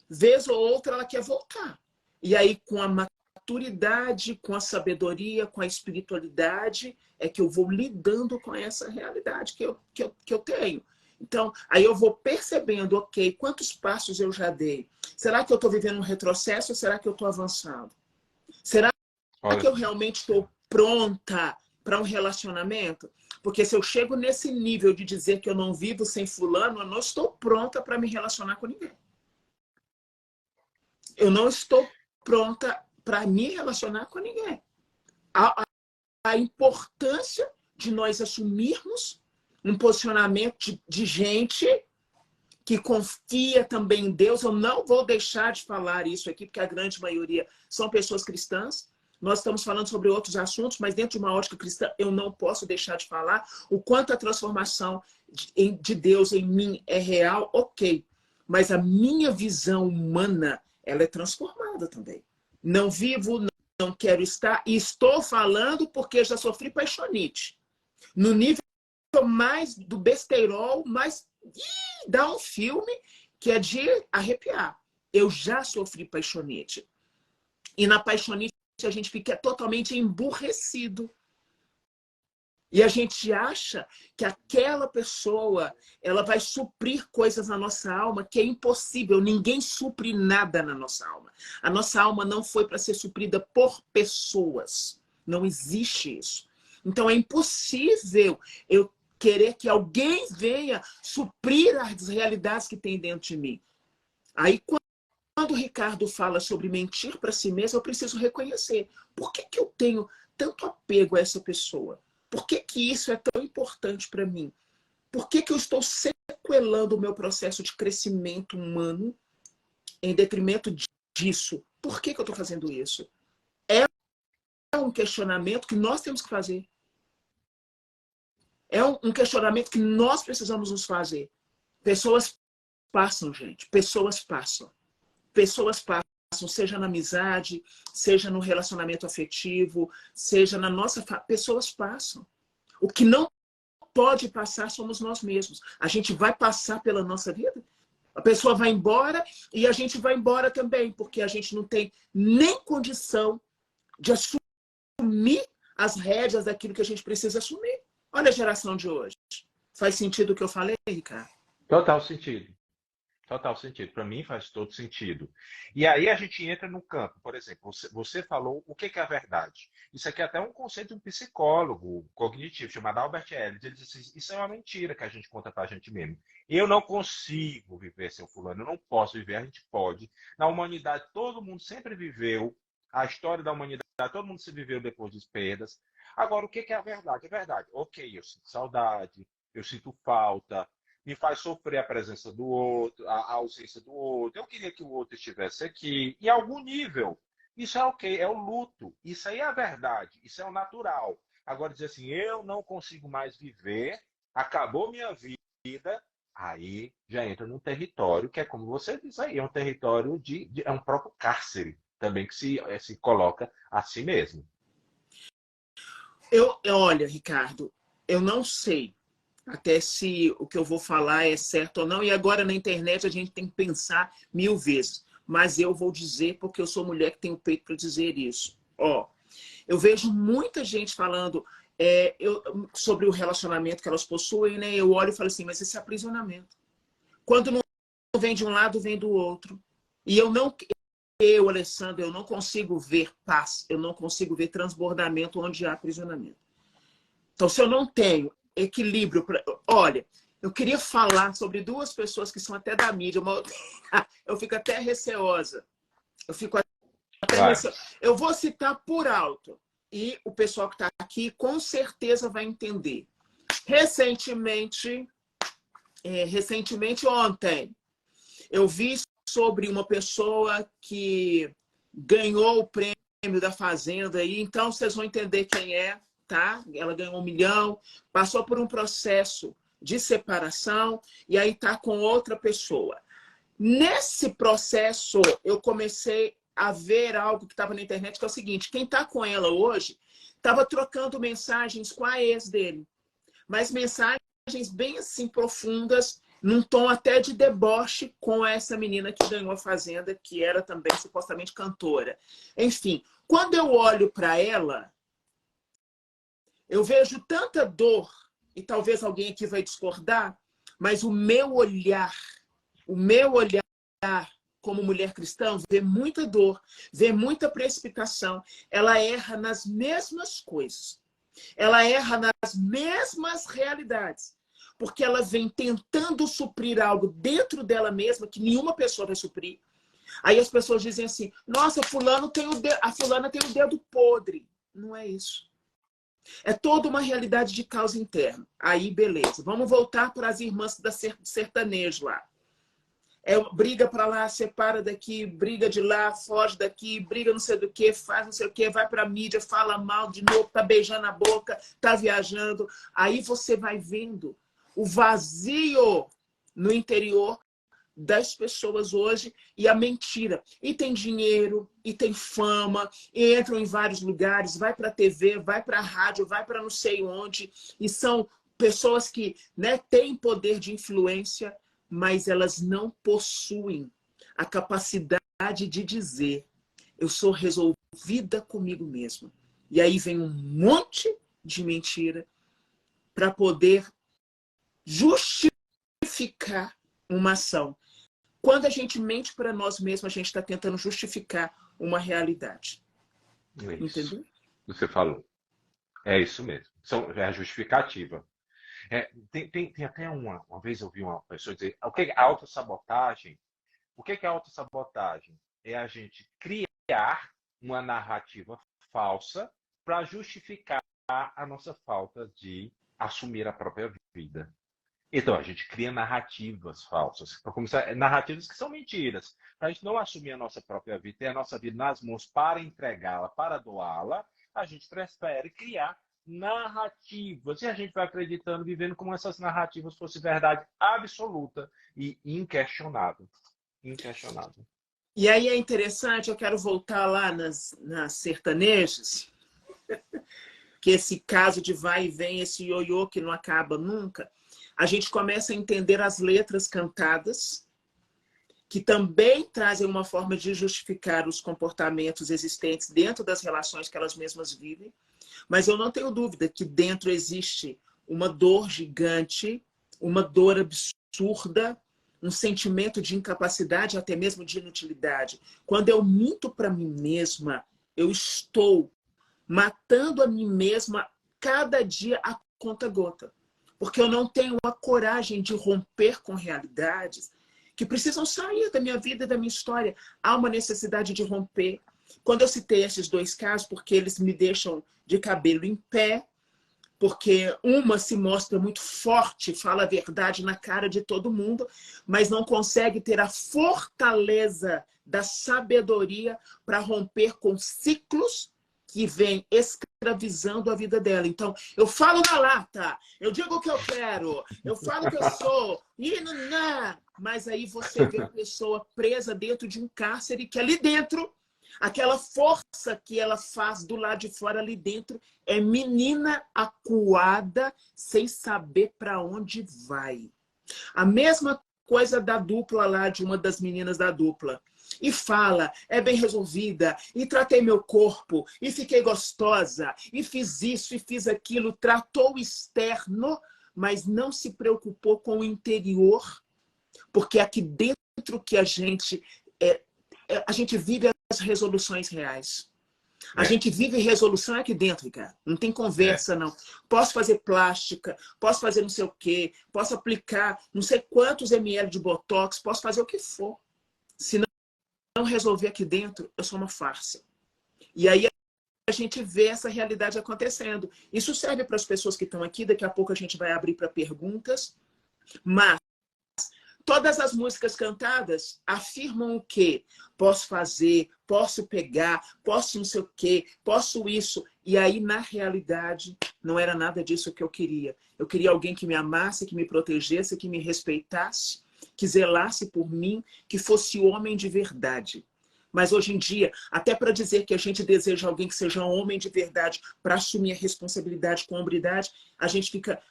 Vez ou outra, ela quer voltar. E aí, com a maturidade, com a sabedoria, com a espiritualidade, é que eu vou lidando com essa realidade que eu tenho. Então, aí eu vou percebendo, ok, quantos passos eu já dei? Será que eu estou vivendo um retrocesso ou será que eu estou avançando? Será que eu realmente estou pronta para um relacionamento? Porque se eu chego nesse nível de dizer que eu não vivo sem fulano, eu não estou pronta para me relacionar com ninguém. Eu não estou pronta para me relacionar com ninguém. A importância de nós assumirmos um posicionamento de gente que confia também em Deus. Eu não vou deixar de falar isso aqui, porque a grande maioria são pessoas cristãs. Nós estamos falando sobre outros assuntos, mas dentro de uma ótica cristã, eu não posso deixar de falar o quanto a transformação de Deus em mim é real, ok. Mas a minha visão humana, ela é transformada também. Não vivo, não quero estar, e estou falando porque já sofri paixonite. No nível mais do besteirol, mas dá um filme que é de arrepiar. Eu já sofri paixonite. E na paixonite a gente fica totalmente emburrecido. E a gente acha que aquela pessoa ela vai suprir coisas na nossa alma que é impossível. Ninguém supre nada na nossa alma. A nossa alma não foi para ser suprida por pessoas. Não existe isso. Então é impossível eu querer que alguém venha suprir as realidades que tem dentro de mim. Aí quando o Ricardo fala sobre mentir para si mesmo, eu preciso reconhecer. Por que eu tenho tanto apego a essa pessoa? Por que isso é tão importante para mim? Por que eu estou sequelando o meu processo de crescimento humano em detrimento disso? Por que eu estou fazendo isso? É um questionamento que nós temos que fazer. É um questionamento que nós precisamos nos fazer. Pessoas passam, gente. Pessoas passam. Pessoas passam, seja na amizade, seja no relacionamento afetivo, seja na nossa... Pessoas passam. O que não pode passar somos nós mesmos. A gente vai passar pela nossa vida. A pessoa vai embora e a gente vai embora também, porque a gente não tem nem condição de assumir as rédeas daquilo que a gente precisa assumir. Olha a geração de hoje. Faz sentido o que eu falei, Ricardo? Total sentido. Total sentido. Para mim faz todo sentido. E aí a gente entra no campo. Por exemplo, você falou o que é a verdade. Isso aqui é até um conceito de um psicólogo cognitivo chamado Albert Ellis. Ele diz assim, isso é uma mentira que a gente conta para a gente mesmo. Eu não consigo viver sem o fulano, eu não posso viver, a gente pode. Na humanidade, todo mundo sempre viveu. A história da humanidade, todo mundo se viveu depois de perdas. Agora, o que é a verdade? É verdade. Ok, eu sinto saudade, eu sinto falta, me faz sofrer a presença do outro, a ausência do outro. Eu queria que o outro estivesse aqui. Em algum nível, isso é ok, é o luto. Isso aí é a verdade, isso é o natural. Agora, dizer assim, eu não consigo mais viver, acabou minha vida, aí já entra num território que é como você diz aí, é um território é um próprio cárcere também que se coloca a si mesmo. Olha, Ricardo, eu não sei até se o que eu vou falar é certo ou não. E agora na internet a gente tem que pensar 1000 vezes. Mas eu vou dizer porque eu sou mulher que tem o peito para dizer isso. Ó, eu vejo muita gente falando sobre o relacionamento que elas possuem, né? Eu olho e falo assim, mas esse é aprisionamento. Quando não vem de um lado, vem do outro. E Alessandra, eu não consigo ver paz, eu não consigo ver transbordamento onde há aprisionamento. Então, se eu não tenho equilíbrio... Olha, eu queria falar sobre 2 pessoas que são até da mídia. Eu fico até receosa. Eu vou citar por alto. E o pessoal que está aqui com certeza vai entender. Recentemente, ontem, eu vi sobre uma pessoa que ganhou o prêmio da Fazenda. Aí, então, vocês vão entender quem é. Tá? Ela ganhou 1 milhão, passou por um processo de separação e aí tá com outra pessoa. Nesse processo, eu comecei a ver algo que estava na internet, que é o seguinte, quem tá com ela hoje estava trocando mensagens com a ex dele, mas mensagens bem assim profundas, num tom até de deboche com essa menina que ganhou a Fazenda, que era também supostamente cantora. Enfim, quando eu olho para ela, eu vejo tanta dor, e talvez alguém aqui vai discordar, mas o meu olhar como mulher cristã, vê muita dor, vê muita precipitação. Ela erra nas mesmas coisas. Ela erra nas mesmas realidades. Porque ela vem tentando suprir algo dentro dela mesma que nenhuma pessoa vai suprir. Aí as pessoas dizem assim, nossa, a fulana tem o dedo podre. Não é isso. É toda uma realidade de causa interna. Aí, beleza. Vamos voltar para as irmãs da sertanejo lá. Briga para lá, separa daqui, briga de lá, foge daqui, briga não sei do que, faz não sei o que, vai para a mídia, fala mal de novo, tá beijando a boca, tá viajando. Aí você vai vendo o vazio no interior das pessoas hoje e a mentira. E tem dinheiro, e tem fama, e entram em vários lugares, vai para a TV, vai para a rádio, vai para não sei onde, e são pessoas que, né, têm poder de influência, mas elas não possuem a capacidade de dizer: eu sou resolvida comigo mesma. E aí vem um monte de mentira para poder justificar uma ação. Quando a gente mente para nós mesmos, a gente está tentando justificar uma realidade. É isso. Entendeu? Você falou. É isso mesmo. É a justificativa. Tem até uma vez eu vi uma pessoa dizer, o que é autossabotagem? O que é autossabotagem? É a gente criar uma narrativa falsa para justificar a nossa falta de assumir a própria vida. Então, a gente cria narrativas falsas, para começar, narrativas que são mentiras, para a gente não assumir a nossa própria vida, ter a nossa vida nas mãos para entregá-la, para doá-la, a gente prefere criar narrativas. E a gente vai acreditando, vivendo como essas narrativas fossem verdade absoluta e inquestionável. Inquestionável. E aí é interessante, eu quero voltar lá nas sertanejas, que esse caso de vai e vem, esse ioiô que não acaba nunca, a gente começa a entender as letras cantadas, que também trazem uma forma de justificar os comportamentos existentes dentro das relações que elas mesmas vivem. Mas eu não tenho dúvida que dentro existe uma dor gigante, uma dor absurda, um sentimento de incapacidade, até mesmo de inutilidade. Quando eu minto para mim mesma, eu estou matando a mim mesma cada dia a conta-gota. Porque eu não tenho a coragem de romper com realidades que precisam sair da minha vida e da minha história. Há uma necessidade de romper. Quando eu citei esses dois casos, porque eles me deixam de cabelo em pé, porque uma se mostra muito forte, fala a verdade na cara de todo mundo, mas não consegue ter a fortaleza da sabedoria para romper com ciclos que vêm escravizando a vida dela. Então, eu falo na lata, eu digo o que eu quero, eu falo o que eu sou, mas aí você vê a pessoa presa dentro de um cárcere que ali dentro, aquela força que ela faz do lado de fora, ali dentro, é menina acuada, sem saber para onde vai. A mesma coisa da dupla lá, de uma das meninas da dupla. E fala, é bem resolvida, e tratei meu corpo, e fiquei gostosa, e fiz isso, e fiz aquilo, tratou o externo, mas não se preocupou com o interior, porque aqui dentro que a gente vive as resoluções reais. A gente vive resolução aqui dentro, cara. Não tem conversa, não. Posso fazer plástica, posso fazer não sei o quê, posso aplicar não sei quantos ml de botox, posso fazer o que for. Se não resolver aqui dentro, eu sou uma farsa. E aí a gente vê essa realidade acontecendo. Isso serve para as pessoas que estão aqui, daqui a pouco a gente vai abrir para perguntas, mas todas as músicas cantadas afirmam o quê? Posso fazer, posso pegar, posso não sei o quê, posso isso. E aí, na realidade, não era nada disso que eu queria. Eu queria alguém que me amasse, que me protegesse, que me respeitasse, que zelasse por mim, que fosse homem de verdade. Mas hoje em dia, até para dizer que a gente deseja alguém que seja um homem de verdade para assumir a responsabilidade com hombridade,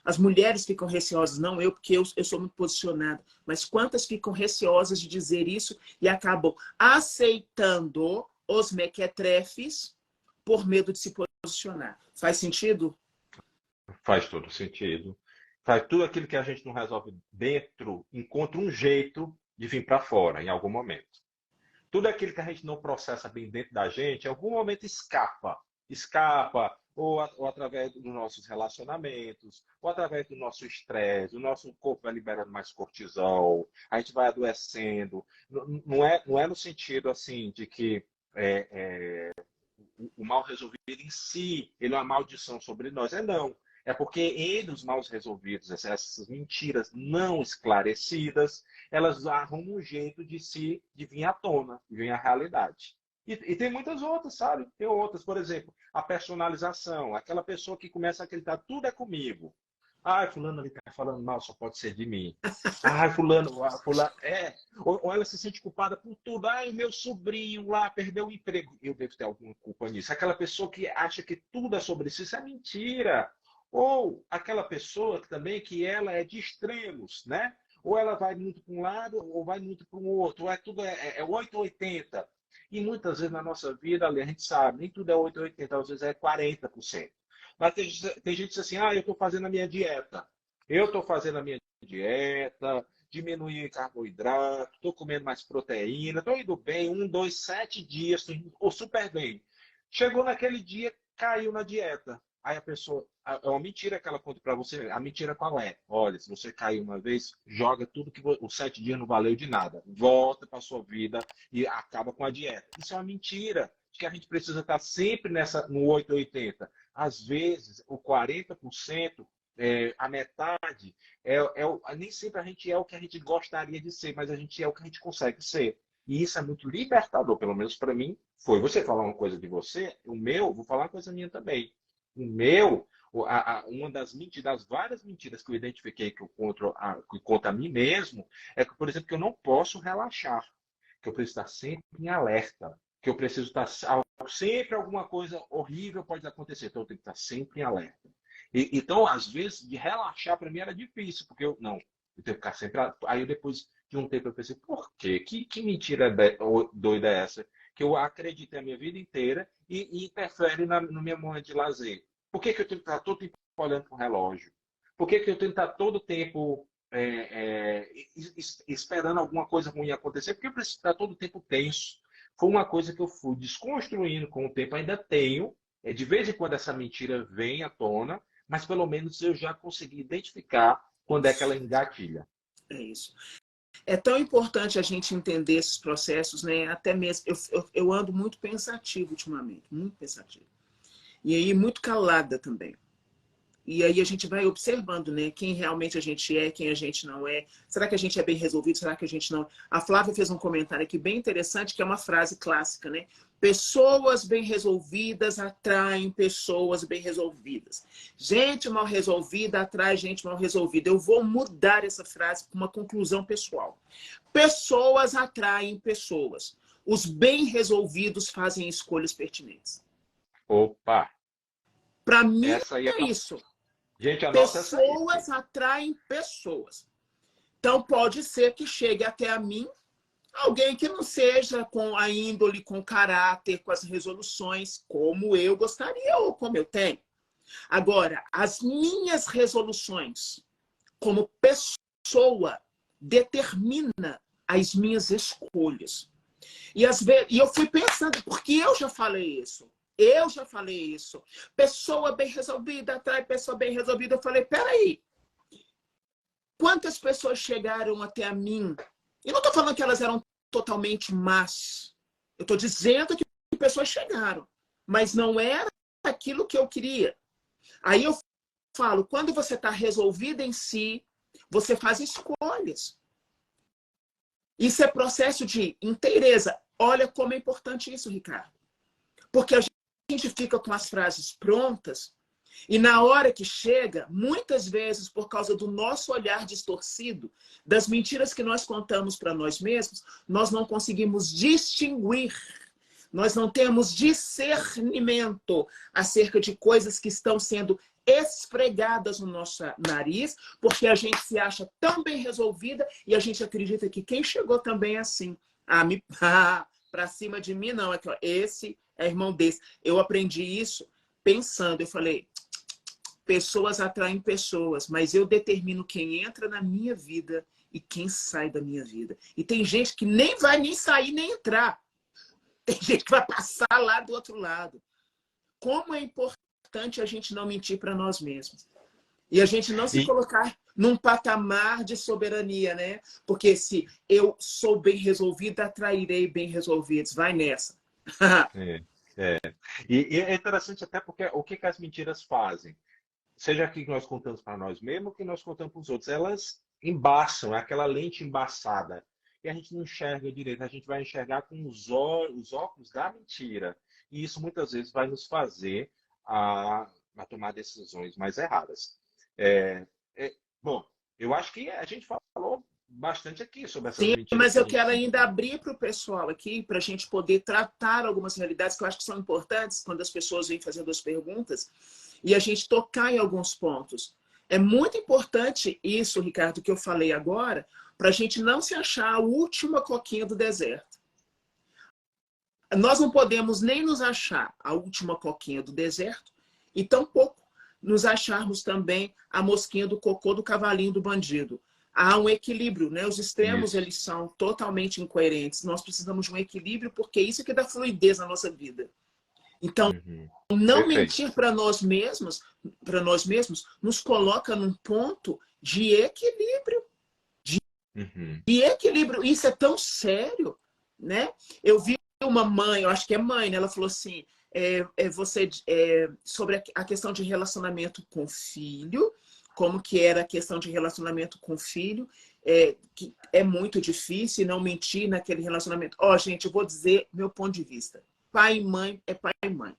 as mulheres ficam receosas, não eu, porque eu sou muito posicionada, mas quantas ficam receosas de dizer isso e acabam aceitando os mequetrefes por medo de se posicionar. Faz sentido? Faz todo sentido. Faz tudo aquilo que a gente não resolve dentro, encontra um jeito de vir para fora em algum momento. Tudo aquilo que a gente não processa bem dentro da gente, em algum momento escapa. Escapa, ou através dos nossos relacionamentos, ou através do nosso estresse, o nosso corpo vai liberando mais cortisol, a gente vai adoecendo. Não é no sentido assim de que o mal resolvido em si, ele é uma maldição sobre nós. Não. É porque ele, os mal resolvidos, essas mentiras não esclarecidas, elas arrumam um jeito de vir à tona, de vir à realidade. E tem muitas outras, sabe? Tem outras, por exemplo, a personalização. Aquela pessoa que começa a acreditar, tudo é comigo. Ai, fulano ali tá falando mal, só pode ser de mim. Ai, fulano, ou ela se sente culpada por tudo. Ai, meu sobrinho lá perdeu o emprego. Eu devo ter alguma culpa nisso. Aquela pessoa que acha que tudo é sobre si, isso é mentira. Ou aquela pessoa que também que ela é de extremos, né? ou ela vai muito para um lado, ou vai muito para o outro, ou é tudo 8 ou 80. E muitas vezes na nossa vida, ali, a gente sabe, nem tudo é 8 ou 80, às vezes é 40%. Mas tem gente que diz assim, eu estou fazendo a minha dieta. Eu estou fazendo a minha dieta, diminuir carboidrato, estou comendo mais proteína, estou indo bem, 1, 2, 7 dias, estou super bem. Chegou naquele dia, caiu na dieta. Aí a pessoa, é uma mentira que ela conta para você. A mentira qual é? Olha, se você caiu uma vez, joga tudo que os 7 dias não valeu de nada. Volta para sua vida e acaba com a dieta. Isso é uma mentira. Que a gente precisa estar sempre no 880. Às vezes, o 40%, a metade, nem sempre a gente é o que a gente gostaria de ser, mas a gente é o que a gente consegue ser. E isso é muito libertador, pelo menos para mim foi. Você falar uma coisa de você, o meu, vou falar uma coisa minha também. O meu, uma das várias mentiras que eu identifiquei que eu conto a mim mesmo, é que, por exemplo, que eu não posso relaxar, que eu preciso estar sempre em alerta, que eu preciso estar sempre alguma coisa horrível pode acontecer, então eu tenho que estar sempre em alerta. Então, às vezes, de relaxar para mim era difícil, porque eu tenho que ficar sempre. Aí depois de um tempo eu pensei, por quê? Que mentira doida é essa? Que eu acreditei a minha vida inteira e interfere no meu momento de lazer. Por que eu tenho que estar todo tempo olhando para o relógio? Por que eu tenho que estar todo tempo esperando alguma coisa ruim acontecer? Porque eu preciso estar todo tempo tenso. Foi uma coisa que eu fui desconstruindo com o tempo, ainda tenho. De vez em quando essa mentira vem à tona, mas pelo menos eu já consegui identificar quando é que ela engatilha. É isso. É tão importante a gente entender esses processos, né? Até mesmo, eu ando muito pensativo ultimamente, muito pensativo. E aí, muito calada também. E aí a gente vai observando, né? Quem realmente a gente é, quem a gente não é. Será que a gente é bem resolvido? Será que a gente não? A Flávia fez um comentário aqui bem interessante, que é uma frase clássica, né? Pessoas bem resolvidas atraem pessoas bem resolvidas. Gente mal resolvida atrai gente mal resolvida. Eu vou mudar essa frase com uma conclusão pessoal. Pessoas atraem pessoas. Os bem resolvidos fazem escolhas pertinentes. Opa! Para mim, Essa aí é isso. Gente, anota essa aí. Pessoas atraem pessoas. Então, pode ser que chegue até a mim alguém que não seja com a índole, com o caráter, com as resoluções, como eu gostaria ou como eu tenho. Agora, as minhas resoluções, como pessoa, determina as minhas escolhas. E eu fui pensando, porque eu já falei isso. Eu já falei isso. Pessoa bem resolvida atrai pessoa bem resolvida. Eu falei, peraí. Quantas pessoas chegaram até a mim? E não estou falando que elas eram totalmente más. Eu estou dizendo que pessoas chegaram. Mas não era aquilo que eu queria. Aí eu falo, quando você está resolvida em si, você faz escolhas. Isso é processo de inteireza. Olha como é importante isso, Ricardo. Porque a gente fica com as frases prontas e na hora que chega, muitas vezes, por causa do nosso olhar distorcido, das mentiras que nós contamos para nós mesmos, nós não conseguimos distinguir, nós não temos discernimento acerca de coisas que estão sendo esfregadas no nosso nariz, porque a gente se acha tão bem resolvida e a gente acredita que quem chegou também é assim. Para cima de mim, não. Esse é irmão desse. Eu aprendi isso pensando. Eu falei, pessoas atraem pessoas, mas eu determino quem entra na minha vida e quem sai da minha vida. E tem gente que nem vai nem sair, nem entrar. Tem gente que vai passar lá do outro lado. Como é importante a gente não mentir para nós mesmos. E a gente não se colocar num patamar de soberania, né? Porque se eu sou bem resolvida, atrairei bem resolvidos. Vai nessa. E é interessante até porque o que as mentiras fazem? Seja aquilo que nós contamos para nós mesmos ou que nós contamos para os outros, elas embaçam, é aquela lente embaçada. E a gente não enxerga direito, a gente vai enxergar com os óculos da mentira. E isso muitas vezes vai nos fazer a tomar decisões mais erradas. Bom, eu acho que a gente falou bastante aqui sobre essas Sim, mentiras. mas eu quero ainda abrir para o pessoal aqui, para a gente poder tratar algumas realidades que eu acho que são importantes quando as pessoas vêm fazendo as perguntas e a gente tocar em alguns pontos. É muito importante isso, Ricardo, que eu falei agora, para a gente não se achar a última coquinha do deserto. Nós não podemos nem nos achar a última coquinha do deserto e tampouco nos acharmos também a mosquinha do cocô do cavalinho do bandido. Há um equilíbrio, né? Os extremos, eles são totalmente incoerentes. Nós precisamos de um equilíbrio porque isso é que dá fluidez na nossa vida. Então, não mentir para nós mesmos, nos coloca num ponto de equilíbrio. De equilíbrio. Isso é tão sério, né? Eu vi uma mãe, eu acho que é mãe, né? Ela falou assim, sobre a questão de relacionamento com o filho, como que era a questão de relacionamento com o filho, que é muito difícil não mentir naquele relacionamento. Ó, gente, eu vou dizer meu ponto de vista. Pai e mãe é pai e mãe.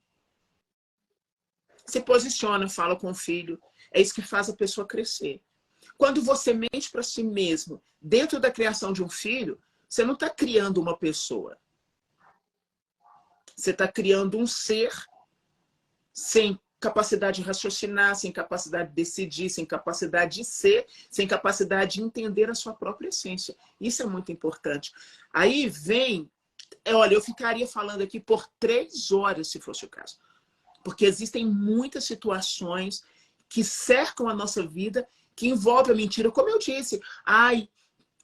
Se posiciona, fala com o filho. É isso que faz a pessoa crescer. Quando você mente para si mesmo, dentro da criação de um filho, você não está criando uma pessoa. Você está criando um ser sem capacidade de raciocinar, sem capacidade de decidir, sem capacidade de ser, sem capacidade de entender a sua própria essência. Isso é muito importante. Aí vem... Olha, eu ficaria falando aqui por 3 horas, se fosse o caso. Porque existem muitas situações que cercam a nossa vida, que envolvem a mentira. Como eu disse,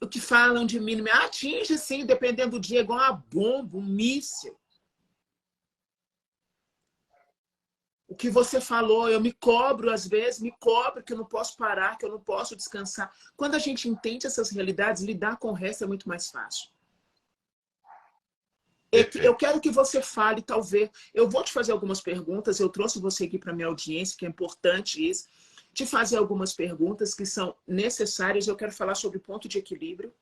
o que falam de mim me atinge, sim, dependendo do dia, igual uma bomba, um míssil. O que você falou, eu me cobro às vezes, me cobro que eu não posso parar, que eu não posso descansar. Quando a gente entende essas realidades, lidar com o resto é muito mais fácil. Eu quero que você fale, talvez. Eu vou te fazer algumas perguntas. Eu trouxe você aqui para a minha audiência, que é importante isso. Te fazer algumas perguntas que são necessárias. Eu quero falar sobre ponto de equilíbrio.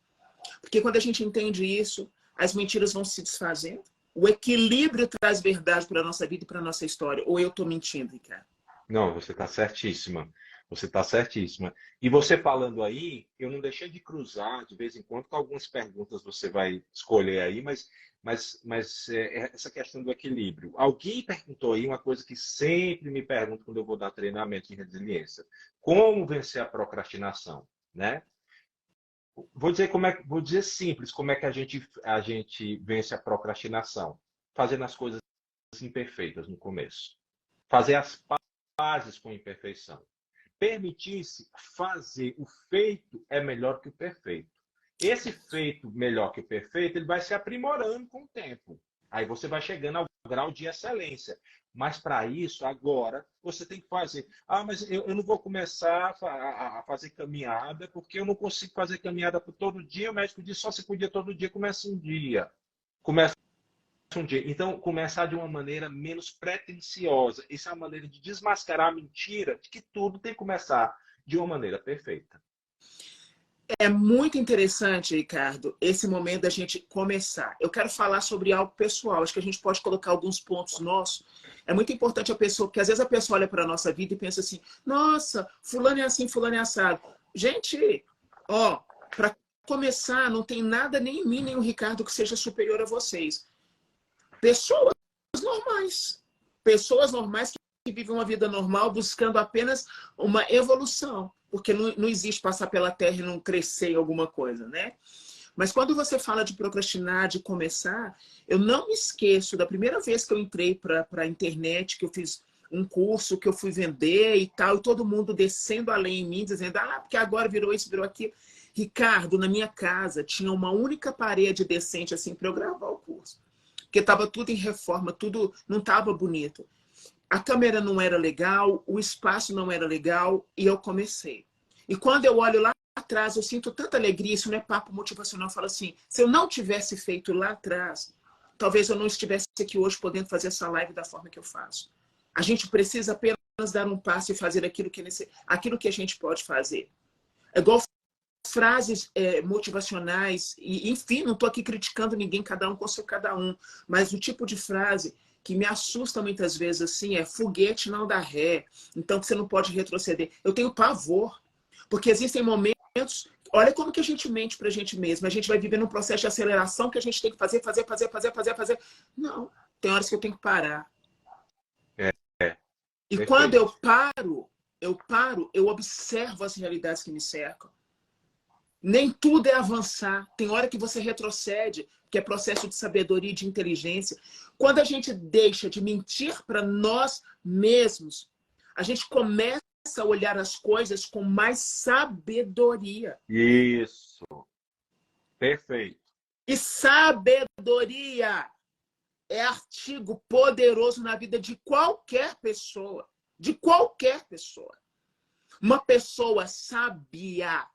Porque quando a gente entende isso, as mentiras vão se desfazendo. O equilíbrio traz verdade para a nossa vida e para a nossa história. Ou eu estou mentindo, Ricardo? Não, você está certíssima. Você está certíssima. E você falando aí, eu não deixei de cruzar de vez em quando com algumas perguntas você vai escolher aí, mas essa questão do equilíbrio. Alguém perguntou aí uma coisa que sempre me pergunto quando eu vou dar treinamento em resiliência. Como vencer a procrastinação, né? Vou dizer simples, como é que a gente vence a procrastinação? Fazendo as coisas imperfeitas no começo. Fazer as pazes com a imperfeição. Permitir-se fazer o feito é melhor que o perfeito. Esse feito melhor que o perfeito, ele vai se aprimorando com o tempo. Aí você vai chegando ao grau de excelência. Mas para isso, agora, você tem que fazer. Mas eu não vou começar a fazer caminhada, porque eu não consigo fazer caminhada por todo dia. O médico disse só se podia todo dia, começa um dia. Começa um dia. Então, começar de uma maneira menos pretensiosa. Essa é uma maneira de desmascarar a mentira de que tudo tem que começar de uma maneira perfeita. É muito interessante, Ricardo, esse momento da gente começar. Eu quero falar sobre algo pessoal. Acho que a gente pode colocar alguns pontos nossos. É muito importante a pessoa, porque às vezes a pessoa olha para a nossa vida e pensa assim, nossa, fulano é assim, fulano é assado. Gente, para começar, não tem nada nem em mim, nem o Ricardo que seja superior a vocês. Pessoas normais. Pessoas normais que vivem uma vida normal buscando apenas uma evolução. Porque não existe passar pela terra e não crescer em alguma coisa, né? Mas quando você fala de procrastinar, de começar, eu não me esqueço da primeira vez que eu entrei para a internet, que eu fiz um curso, que eu fui vender e tal, e todo mundo descendo além em mim, dizendo, porque agora virou isso, virou aquilo. Ricardo, na minha casa, tinha uma única parede decente assim para eu gravar o curso. Porque estava tudo em reforma, tudo não estava bonito. A câmera não era legal, o espaço não era legal, e eu comecei. E quando eu olho lá atrás, eu sinto tanta alegria, isso não é papo motivacional, eu falo assim, se eu não tivesse feito lá atrás, talvez eu não estivesse aqui hoje podendo fazer essa live da forma que eu faço. A gente precisa apenas dar um passo e fazer aquilo que a gente pode fazer. É igual frases motivacionais, e enfim, não estou aqui criticando ninguém, cada um com seu cada um, mas o tipo de frase que me assusta muitas vezes assim é foguete não dá ré, então você não pode retroceder. Eu tenho pavor, porque existem momentos, olha como que a gente mente pra gente mesmo, a gente vai viver num processo de aceleração que a gente tem que fazer. Não, tem horas que eu tenho que parar. E quando eu paro, eu paro, eu observo as realidades que me cercam. Nem tudo é avançar. Tem hora que você retrocede, que é processo de sabedoria e de inteligência. Quando a gente deixa de mentir para nós mesmos, a gente começa a olhar as coisas com mais sabedoria. Isso. Perfeito. E sabedoria é artigo poderoso na vida de qualquer pessoa. De qualquer pessoa. Uma pessoa sábia,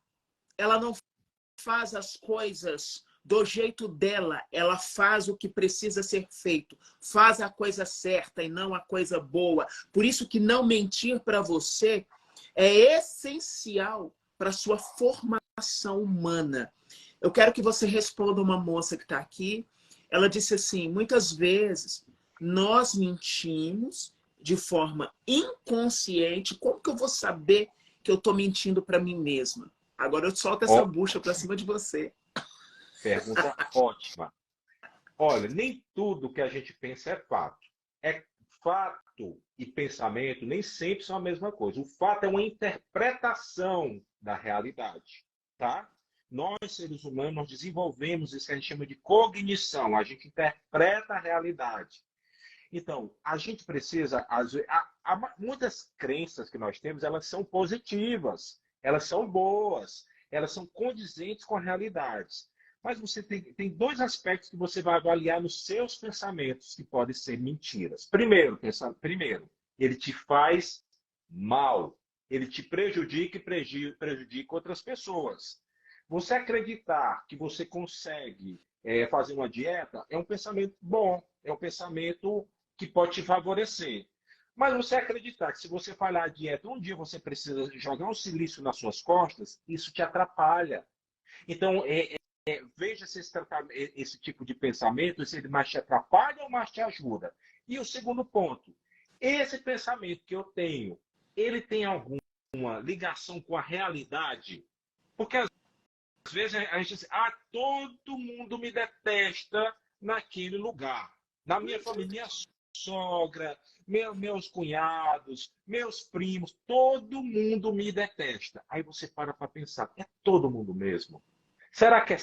ela não faz as coisas do jeito dela, ela faz o que precisa ser feito, faz a coisa certa e não a coisa boa. Por isso que não mentir para você é essencial para a sua formação humana. Eu quero que você responda uma moça que está aqui. Ela disse assim, muitas vezes nós mentimos de forma inconsciente. Como que eu vou saber que eu estou mentindo para mim mesma? Agora eu solto essa bucha para cima de você. Pergunta ótima. Olha, nem tudo que a gente pensa é fato. É fato e pensamento nem sempre são a mesma coisa. O fato é uma interpretação da realidade, tá? Nós, seres humanos, nós desenvolvemos isso que a gente chama de cognição. A gente interpreta a realidade. Então, a gente precisa... muitas crenças que nós temos, elas são positivas, elas são boas, elas são condizentes com a realidade. Mas você tem dois aspectos que você vai avaliar nos seus pensamentos que podem ser mentiras. Primeiro, ele te faz mal. Ele te prejudica e prejudica outras pessoas. Você acreditar que você consegue fazer uma dieta é um pensamento bom, é um pensamento que pode te favorecer. Mas você acreditar que se você falhar a dieta, um dia você precisa jogar um silício nas suas costas, isso te atrapalha. Então, veja se esse tipo de pensamento, se ele mais te atrapalha ou mais te ajuda. E o segundo ponto, esse pensamento que eu tenho, ele tem alguma ligação com a realidade? Porque às vezes a gente diz, todo mundo me detesta naquele lugar. Na minha família, minha sogra, meus cunhados, meus primos, todo mundo me detesta. Aí você para pensar, é todo mundo mesmo? Será que é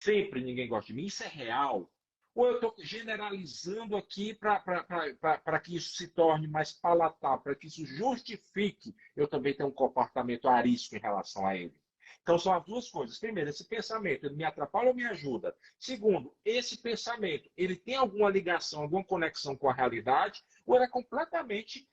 sempre ninguém gosta de mim? Isso é real? Ou eu estou generalizando aqui para que isso se torne mais palatável, para que isso justifique eu também ter um comportamento arisco em relação a ele? Então, são as duas coisas. Primeiro, esse pensamento, ele me atrapalha ou me ajuda? Segundo, esse pensamento, ele tem alguma ligação, alguma conexão com a realidade, ou ele é completamente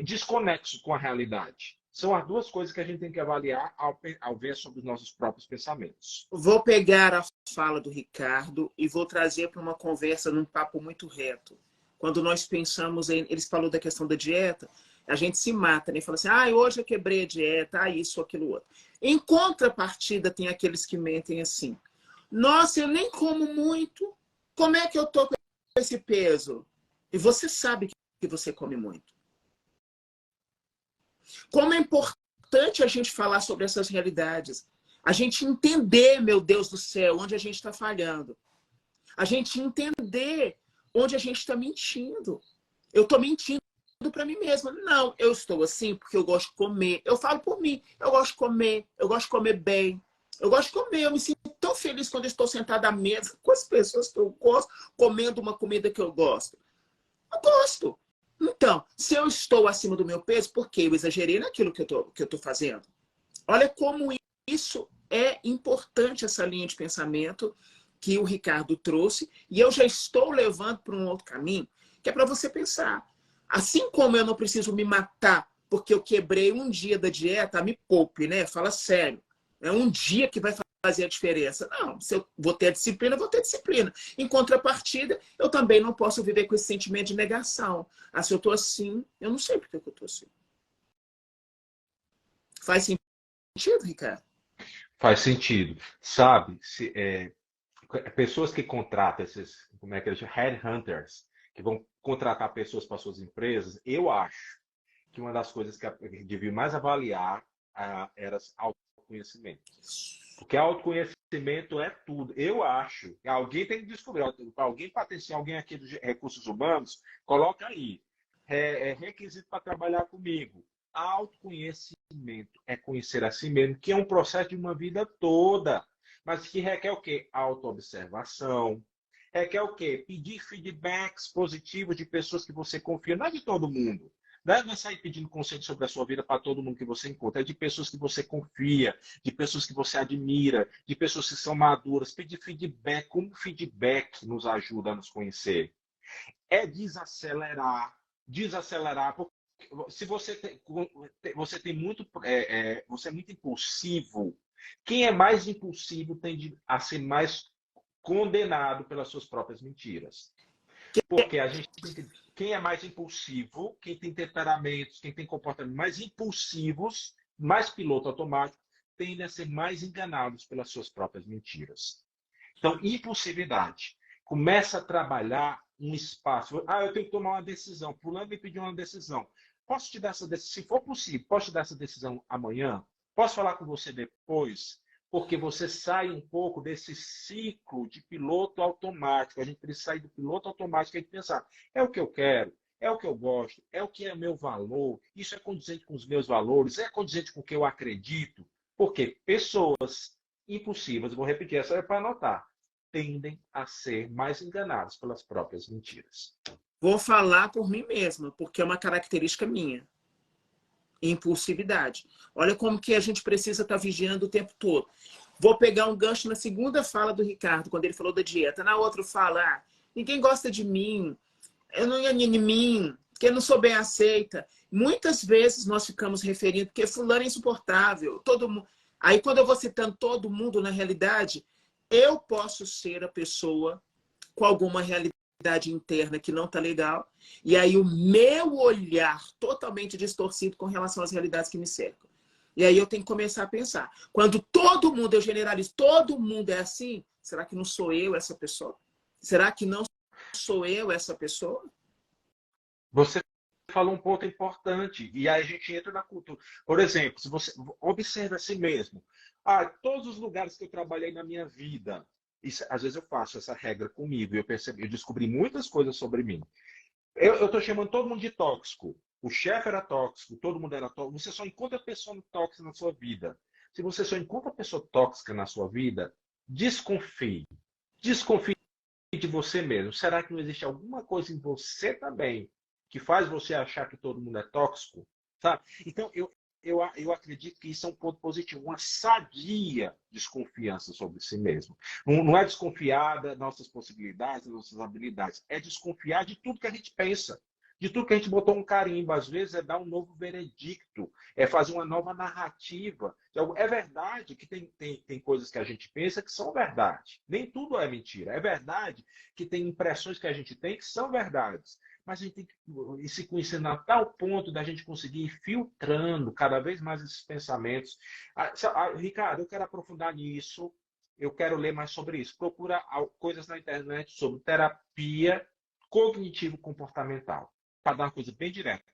desconexo com a realidade? São as duas coisas que a gente tem que avaliar ao ver sobre os nossos próprios pensamentos. Vou pegar a fala do Ricardo e vou trazer para uma conversa num papo muito reto. Quando nós pensamos em... Eles falaram da questão da dieta, a gente se mata, né? Fala assim, hoje eu quebrei a dieta, isso, aquilo, outro. Em contrapartida, tem aqueles que mentem assim. Nossa, eu nem como muito. Como é que eu tô com esse peso? E você sabe que você come muito. Como é importante a gente falar sobre essas realidades. A gente entender, meu Deus do céu, onde a gente está falhando. A gente entender onde a gente está mentindo. Eu estou mentindo para mim mesma. Não, eu estou assim porque eu gosto de comer. Eu falo por mim. Eu gosto de comer bem. Eu gosto de comer. Eu me sinto tão feliz quando estou sentada à mesa com as pessoas que eu gosto, comendo uma comida que eu gosto. Eu gosto. Então, se eu estou acima do meu peso, por que eu exagerei naquilo que eu estou fazendo? Olha como isso é importante, essa linha de pensamento que o Ricardo trouxe, e eu já estou levando para um outro caminho, que é para você pensar. Assim como eu não preciso me matar porque eu quebrei um dia da dieta, me poupe, né? Fala sério. É um dia que vai fazer a diferença. Não, se eu vou ter disciplina, eu vou ter disciplina. Em contrapartida, eu também não posso viver com esse sentimento de negação. Se eu estou assim, eu não sei por que eu estou assim. Faz sentido, Ricardo? Faz sentido. Sabe, pessoas que contratam esses, como é que eles chamam? Headhunters, que vão contratar pessoas para suas empresas, eu acho que uma das coisas que devia mais avaliar era autoconhecimento. Porque autoconhecimento é tudo. Eu acho. Alguém tem que descobrir. Alguém patentear, alguém aqui dos recursos humanos, coloca aí. É requisito para trabalhar comigo. autoconhecimento. É conhecer a si mesmo, que é um processo de uma vida toda. Mas que requer o quê? Autoobservação. Requer o quê? Pedir feedbacks positivos de pessoas que você confia. Não é de todo mundo. Não é sair pedindo conselho sobre a sua vida para todo mundo que você encontra. É de pessoas que você confia, de pessoas que você admira, de pessoas que são maduras. Pedir feedback. Como feedback nos ajuda a nos conhecer? É desacelerar. Desacelerar. Porque se você tem muito. Você é muito impulsivo. Quem é mais impulsivo tende a ser mais condenado pelas suas próprias mentiras. Porque a gente tem que, quem é mais impulsivo, quem tem temperamentos, quem tem comportamentos mais impulsivos, mais piloto automático, tende a ser mais enganados pelas suas próprias mentiras. Então, impulsividade. Começa a trabalhar um espaço. Ah, eu tenho que tomar uma decisão. Fulano me pediu uma decisão. Posso te dar essa decisão? Se for possível, posso te dar essa decisão amanhã? Posso falar com você depois? Porque você sai um pouco desse ciclo de piloto automático. A gente precisa sair do piloto automático e pensar, é o que eu quero, é o que eu gosto, é o que é meu valor, isso é condizente com os meus valores, é condizente com o que eu acredito. Porque pessoas impulsivas, vou repetir, essa é para anotar, tendem a ser mais enganadas pelas próprias mentiras. Vou falar por mim mesma, porque é uma característica minha. Impulsividade. Olha como que a gente precisa estar vigiando o tempo todo. Vou pegar um gancho na segunda fala do Ricardo, quando ele falou da dieta. Na outra fala, ninguém gosta de mim, eu não ia em mim, porque eu não sou bem aceita. Muitas vezes nós ficamos referindo, porque fulano é insuportável. Todo mundo. Aí quando eu vou citando todo mundo, na realidade, eu posso ser a pessoa com alguma realidade interna que não está legal, e aí o meu olhar totalmente distorcido com relação às realidades que me cercam. E aí eu tenho que começar a pensar. Quando todo mundo, eu generalizo, todo mundo é assim, será que não sou eu essa pessoa? Será que não sou eu essa pessoa? Você falou um ponto importante, e aí a gente entra na cultura. Por exemplo, se você observa a si mesmo, todos os lugares que eu trabalhei na minha vida, isso, às vezes eu faço essa regra comigo, e eu descobri muitas coisas sobre mim. Eu estou chamando todo mundo de tóxico. O chefe era tóxico, todo mundo era tóxico. Você só encontra pessoa tóxica na sua vida. Se você só encontra pessoa tóxica na sua vida, desconfie. Desconfie de você mesmo. Será que não existe alguma coisa em você também que faz você achar que todo mundo é tóxico? Sabe? Então, eu acredito que isso é um ponto positivo, uma sadia desconfiança sobre si mesmo. Não é desconfiar das nossas possibilidades, das nossas habilidades, é desconfiar de tudo que a gente pensa, de tudo que a gente botou um carimbo. Às vezes é dar um novo veredicto, é fazer uma nova narrativa. É verdade que tem coisas que a gente pensa que são verdade. Nem tudo é mentira. É verdade que tem impressões que a gente tem que são verdades. Mas a gente tem que ir se conhecendo a tal ponto da gente conseguir ir filtrando cada vez mais esses pensamentos. Ricardo, eu quero aprofundar nisso, eu quero ler mais sobre isso. Procura coisas na internet sobre terapia cognitivo-comportamental, para dar uma coisa bem direta.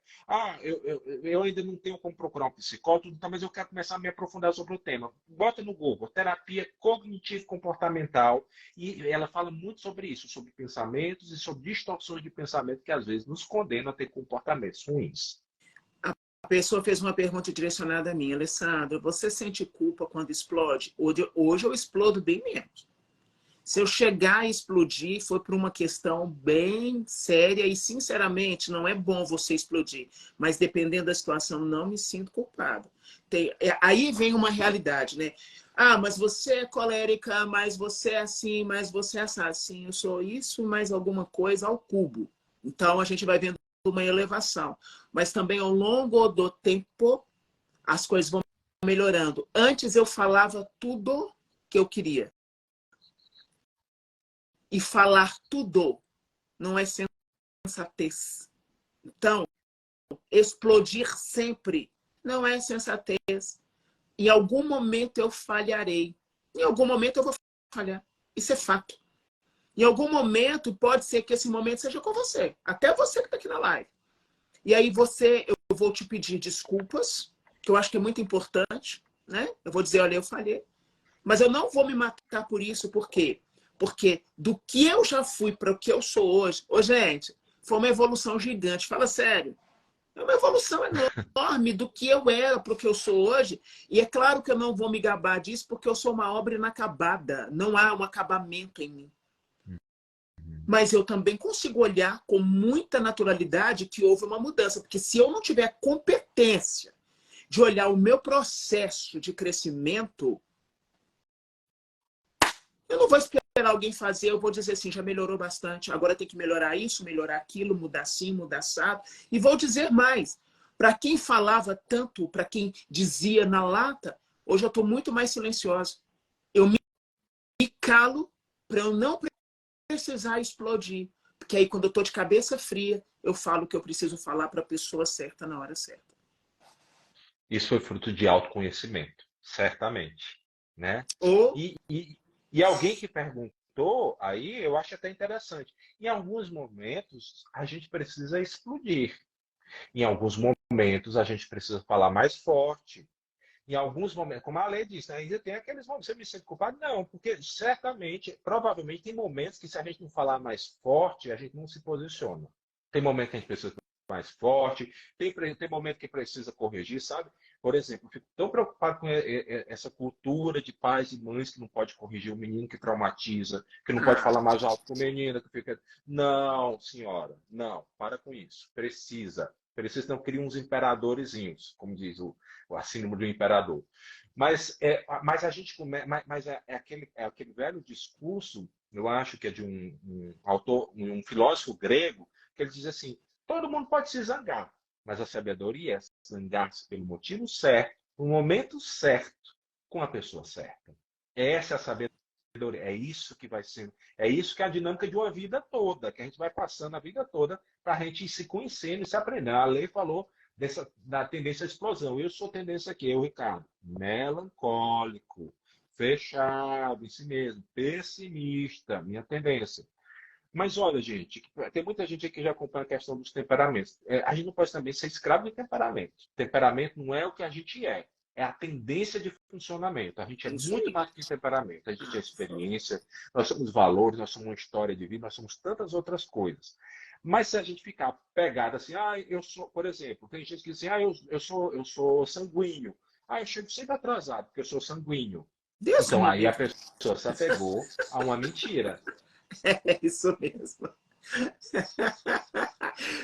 Eu ainda não tenho como procurar um psicólogo, mas eu quero começar a me aprofundar sobre o tema. Bota no Google, terapia cognitivo-comportamental, e ela fala muito sobre isso, sobre pensamentos e sobre distorções de pensamento que às vezes nos condenam a ter comportamentos ruins. A pessoa fez uma pergunta direcionada a mim. Alessandra, você sente culpa quando explode? Hoje eu explodo bem menos. Se eu chegar e explodir, foi por uma questão bem séria e, sinceramente, não é bom você explodir. Mas, dependendo da situação, não me sinto culpado. Aí vem uma realidade, né? Mas você é colérica, mas você é assim, mas você é assim. Eu sou isso e mais alguma coisa ao cubo. Então, a gente vai vendo uma elevação. Mas também, ao longo do tempo, as coisas vão melhorando. Antes, eu falava tudo que eu queria. E falar tudo não é sensatez. Então, explodir sempre não é sensatez. Em algum momento eu falharei. Em algum momento eu vou falhar. Isso é fato. Em algum momento, pode ser que esse momento seja com você. Até você que está aqui na live. E aí eu vou te pedir desculpas, que eu acho que é muito importante, né? Eu vou dizer, olha, eu falhei. Mas eu não vou me matar por isso, por quê? Porque do que eu já fui para o que eu sou hoje, gente, foi uma evolução gigante. Fala sério. É uma evolução enorme do que eu era para o que eu sou hoje. E é claro que eu não vou me gabar disso, porque eu sou uma obra inacabada. Não há um acabamento em mim. Mas eu também consigo olhar com muita naturalidade que houve uma mudança. Porque se eu não tiver competência de olhar o meu processo de crescimento, eu não vou esperar alguém fazer, eu vou dizer assim, já melhorou bastante, agora tem que melhorar isso, melhorar aquilo, mudar assim, mudar assado. E vou dizer mais, para quem falava tanto, para quem dizia na lata, hoje eu estou muito mais silenciosa. Eu me calo para eu não precisar explodir. Porque aí quando eu estou de cabeça fria, eu falo o que eu preciso falar para a pessoa certa na hora certa. Isso foi fruto de autoconhecimento, certamente, né? Ou, E alguém que perguntou, aí eu acho até interessante. Em alguns momentos, a gente precisa explodir. Em alguns momentos, a gente precisa falar mais forte. Em alguns momentos, como a lei disse, né, ainda tem aqueles momentos, você me sente culpado? Não, porque certamente, provavelmente, tem momentos que se a gente não falar mais forte, a gente não se posiciona. Tem momentos que a gente precisa mais forte, tem momento que precisa corrigir, sabe? Por exemplo, eu fico tão preocupado com essa cultura de pais e mães que não pode corrigir o menino que traumatiza, que não pode falar mais alto com o menino, que fica... Não, senhora, não, para com isso. Precisa não criar uns imperadorzinhos, como diz a síndrome do imperador. Mas a gente mas é aquele velho discurso, eu acho que é de um autor, um filósofo grego, que ele diz assim: todo mundo pode se zangar, mas a sabedoria é zangar-se pelo motivo certo, no momento certo, com a pessoa certa. Essa é a sabedoria. É isso que vai ser, é isso que é a dinâmica de uma vida toda, que a gente vai passando a vida toda para a gente ir se conhecendo e se aprendendo. A lei falou da tendência à explosão. Eu sou tendência aqui, eu, Ricardo, melancólico, fechado em si mesmo, pessimista, minha tendência. Mas olha, gente, tem muita gente aqui que já acompanha a questão dos temperamentos. A gente não pode também ser escravo de temperamento. Temperamento não é o que a gente é a tendência de funcionamento. A gente é isso muito aí. mais que temperamento. A gente é experiência, nós somos valores, nós somos uma história de vida, nós somos tantas outras coisas. Mas se a gente ficar pegado assim, eu sou, por exemplo, tem gente que diz assim, eu sou sanguíneo. Eu chego sempre atrasado, porque eu sou sanguíneo. Deus Então me aí a livre. pessoa se apegou a uma mentira. É isso mesmo.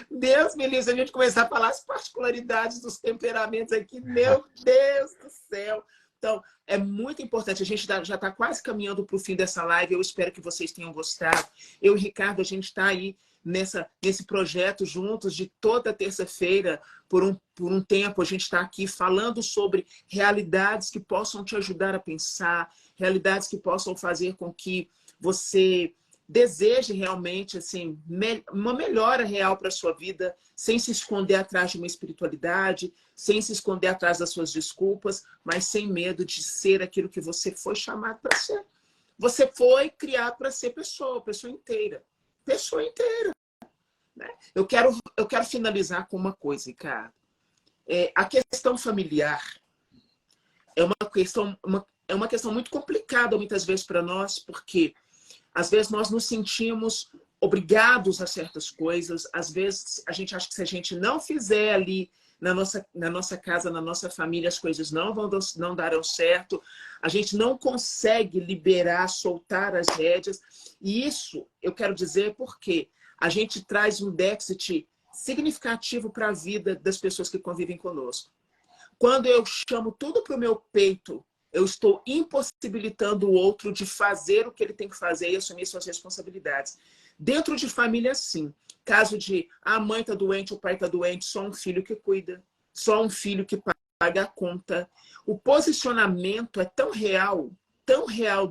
Deus me livre, se a gente começar a falar as particularidades dos temperamentos aqui, meu Deus do céu. Então, é muito importante. A gente já está quase caminhando para o fim dessa live. Eu espero que vocês tenham gostado. Eu e Ricardo, a gente está aí nesse projeto juntos de toda terça-feira, por um tempo. A gente está aqui falando sobre realidades que possam te ajudar a pensar, realidades que possam fazer com que você deseje realmente assim, uma melhora real para a sua vida, sem se esconder atrás de uma espiritualidade, sem se esconder atrás das suas desculpas, mas sem medo de ser aquilo que você foi chamado para ser. Você foi criado para ser pessoa inteira. Pessoa inteira. Né? Eu quero finalizar com uma coisa, Ricardo. A questão familiar é uma questão muito complicada muitas vezes para nós, porque às vezes nós nos sentimos obrigados a certas coisas. Às vezes a gente acha que se a gente não fizer ali na nossa casa, na nossa família, as coisas não darão certo. A gente não consegue liberar, soltar as rédeas. E isso eu quero dizer porque a gente traz um déficit significativo para a vida das pessoas que convivem conosco. Quando eu chamo tudo para o meu peito, eu estou impossibilitando o outro de fazer o que ele tem que fazer e assumir suas responsabilidades. Dentro de família, sim. Caso de a mãe está doente, o pai está doente, só um filho que cuida, só um filho que paga a conta. O posicionamento é tão real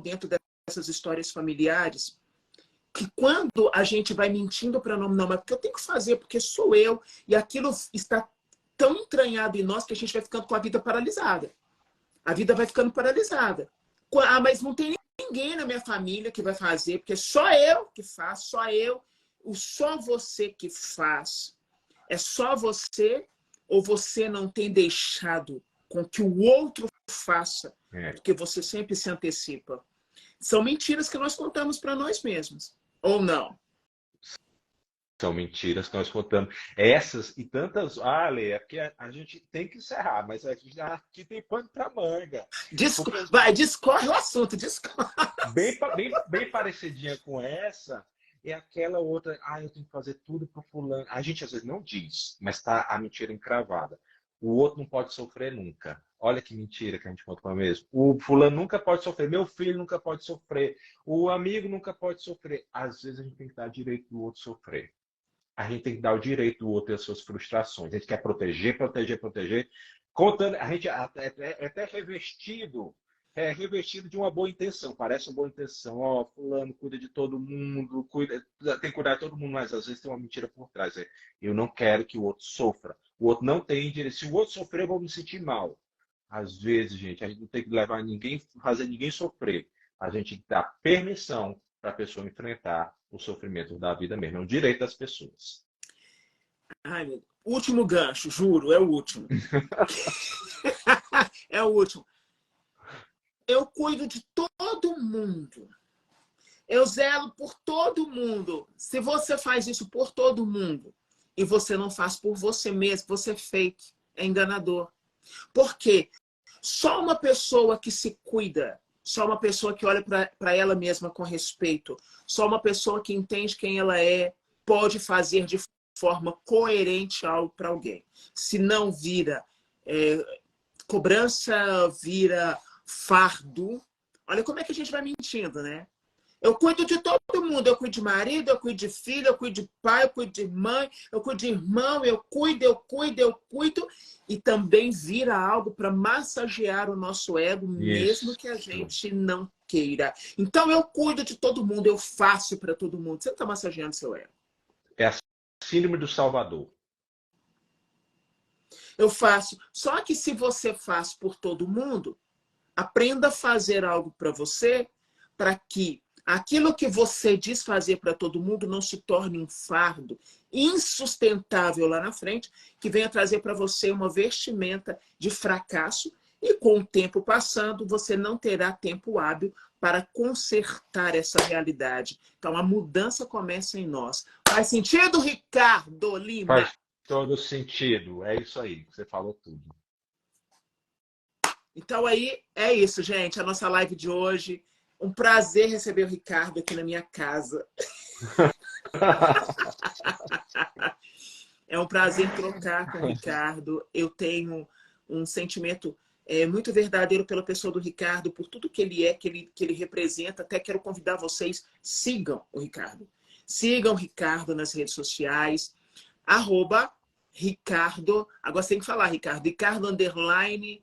dentro dessas histórias familiares, que quando a gente vai mentindo para não, mas porque eu tenho que fazer, porque sou eu, e aquilo está tão entranhado em nós que a gente vai ficando com a vida paralisada. A vida vai ficando paralisada. Mas não tem ninguém na minha família que vai fazer, porque só eu que faço, só você que faz. É só você, ou você não tem deixado com que o outro faça, porque você sempre se antecipa. São mentiras que nós contamos para nós mesmos. Ou não? São mentiras que nós contamos. Essas e tantas. Ah, Ale, é porque a gente tem que encerrar, mas aqui tem pano para manga. Porque Vai, discorre o assunto, discorre. bem parecidinha com essa é aquela outra. Ah, eu tenho que fazer tudo pro fulano. A gente às vezes não diz, mas tá a mentira encravada. O outro não pode sofrer nunca. Olha que mentira que a gente conta para mesmo. O fulano nunca pode sofrer. Meu filho nunca pode sofrer. O amigo nunca pode sofrer. Às vezes a gente tem que dar direito do outro sofrer. A gente tem que dar o direito do outro ter as suas frustrações. A gente quer proteger, proteger, proteger. Contando, a gente é até revestido de uma boa intenção. Parece uma boa intenção. Ó, fulano cuida de todo mundo, tem que cuidar de todo mundo, mas às vezes tem uma mentira por trás. Eu não quero que o outro sofra. O outro não tem direito. Se o outro sofrer, eu vou me sentir mal. Às vezes, gente, a gente não tem que levar ninguém, fazer ninguém sofrer. A gente tem que dar permissão para a pessoa enfrentar o sofrimento da vida mesmo. É um direito das pessoas. Ai, meu Deus. Último gancho, juro, é o último. É o último. Eu cuido de todo mundo. Eu zelo por todo mundo. Se você faz isso por todo mundo e você não faz por você mesmo, você é fake, é enganador. Por quê? Só uma pessoa que se cuida, só uma pessoa que olha para ela mesma com respeito, só uma pessoa que entende quem ela é, pode fazer de forma coerente algo para alguém. Se não vira cobrança, vira fardo. Olha como é que a gente vai mentindo, né? Eu cuido de todo mundo. Eu cuido de marido, eu cuido de filho, eu cuido de pai, eu cuido de mãe, eu cuido de irmão, eu cuido. E também vira algo para massagear o nosso ego, mesmo que a gente não queira. Então, eu cuido de todo mundo, eu faço para todo mundo. Você não está massageando seu ego. É a síndrome do Salvador. Eu faço. Só que se você faz por todo mundo, aprenda a fazer algo para você, para que aquilo que você diz fazer para todo mundo não se torne um fardo insustentável lá na frente, que venha trazer para você uma vestimenta de fracasso e com o tempo passando, você não terá tempo hábil para consertar essa realidade. Então, a mudança começa em nós. Faz sentido, Ricardo Lima? Faz todo sentido. É isso aí. Você falou tudo. Então, aí, é isso, gente. A nossa live de hoje. Um prazer receber o Ricardo aqui na minha casa. É um prazer trocar com o Ricardo. Eu tenho um sentimento muito verdadeiro pela pessoa do Ricardo, por tudo que ele é, que ele representa. Até quero convidar vocês, sigam o Ricardo. Sigam o Ricardo nas redes sociais. @Ricardo. Agora você tem que falar, Ricardo. Ricardo _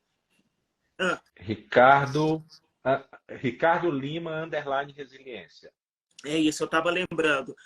Ricardo Lima _ resiliência. É isso, eu estava lembrando.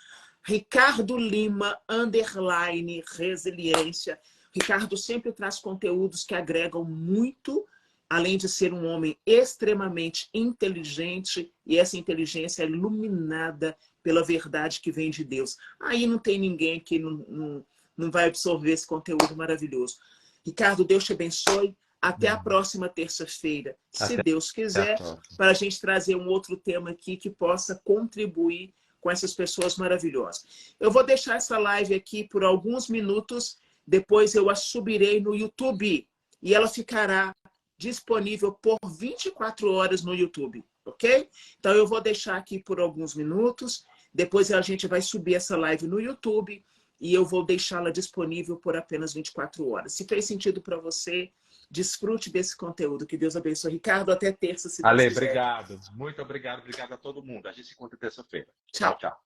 Ricardo Lima _ resiliência. Ricardo sempre traz conteúdos que agregam muito, além de ser um homem extremamente inteligente, e essa inteligência é iluminada pela verdade que vem de Deus. Aí não tem ninguém que não vai absorver esse conteúdo maravilhoso. Ricardo, Deus te abençoe. Até a próxima terça-feira, se Deus quiser, para a gente trazer um outro tema aqui que possa contribuir com essas pessoas maravilhosas. Eu vou deixar essa live aqui por alguns minutos, depois eu a subirei no YouTube e ela ficará disponível por 24 horas no YouTube, ok? Então eu vou deixar aqui por alguns minutos, depois a gente vai subir essa live no YouTube e eu vou deixá-la disponível por apenas 24 horas. Se fez sentido para você, desfrute desse conteúdo. Que Deus abençoe. Ricardo, até terça, se Deus Ale, quiser. obrigado. Muito obrigado. Obrigado a todo mundo. A gente se encontra terça-feira. Tchau. Tchau.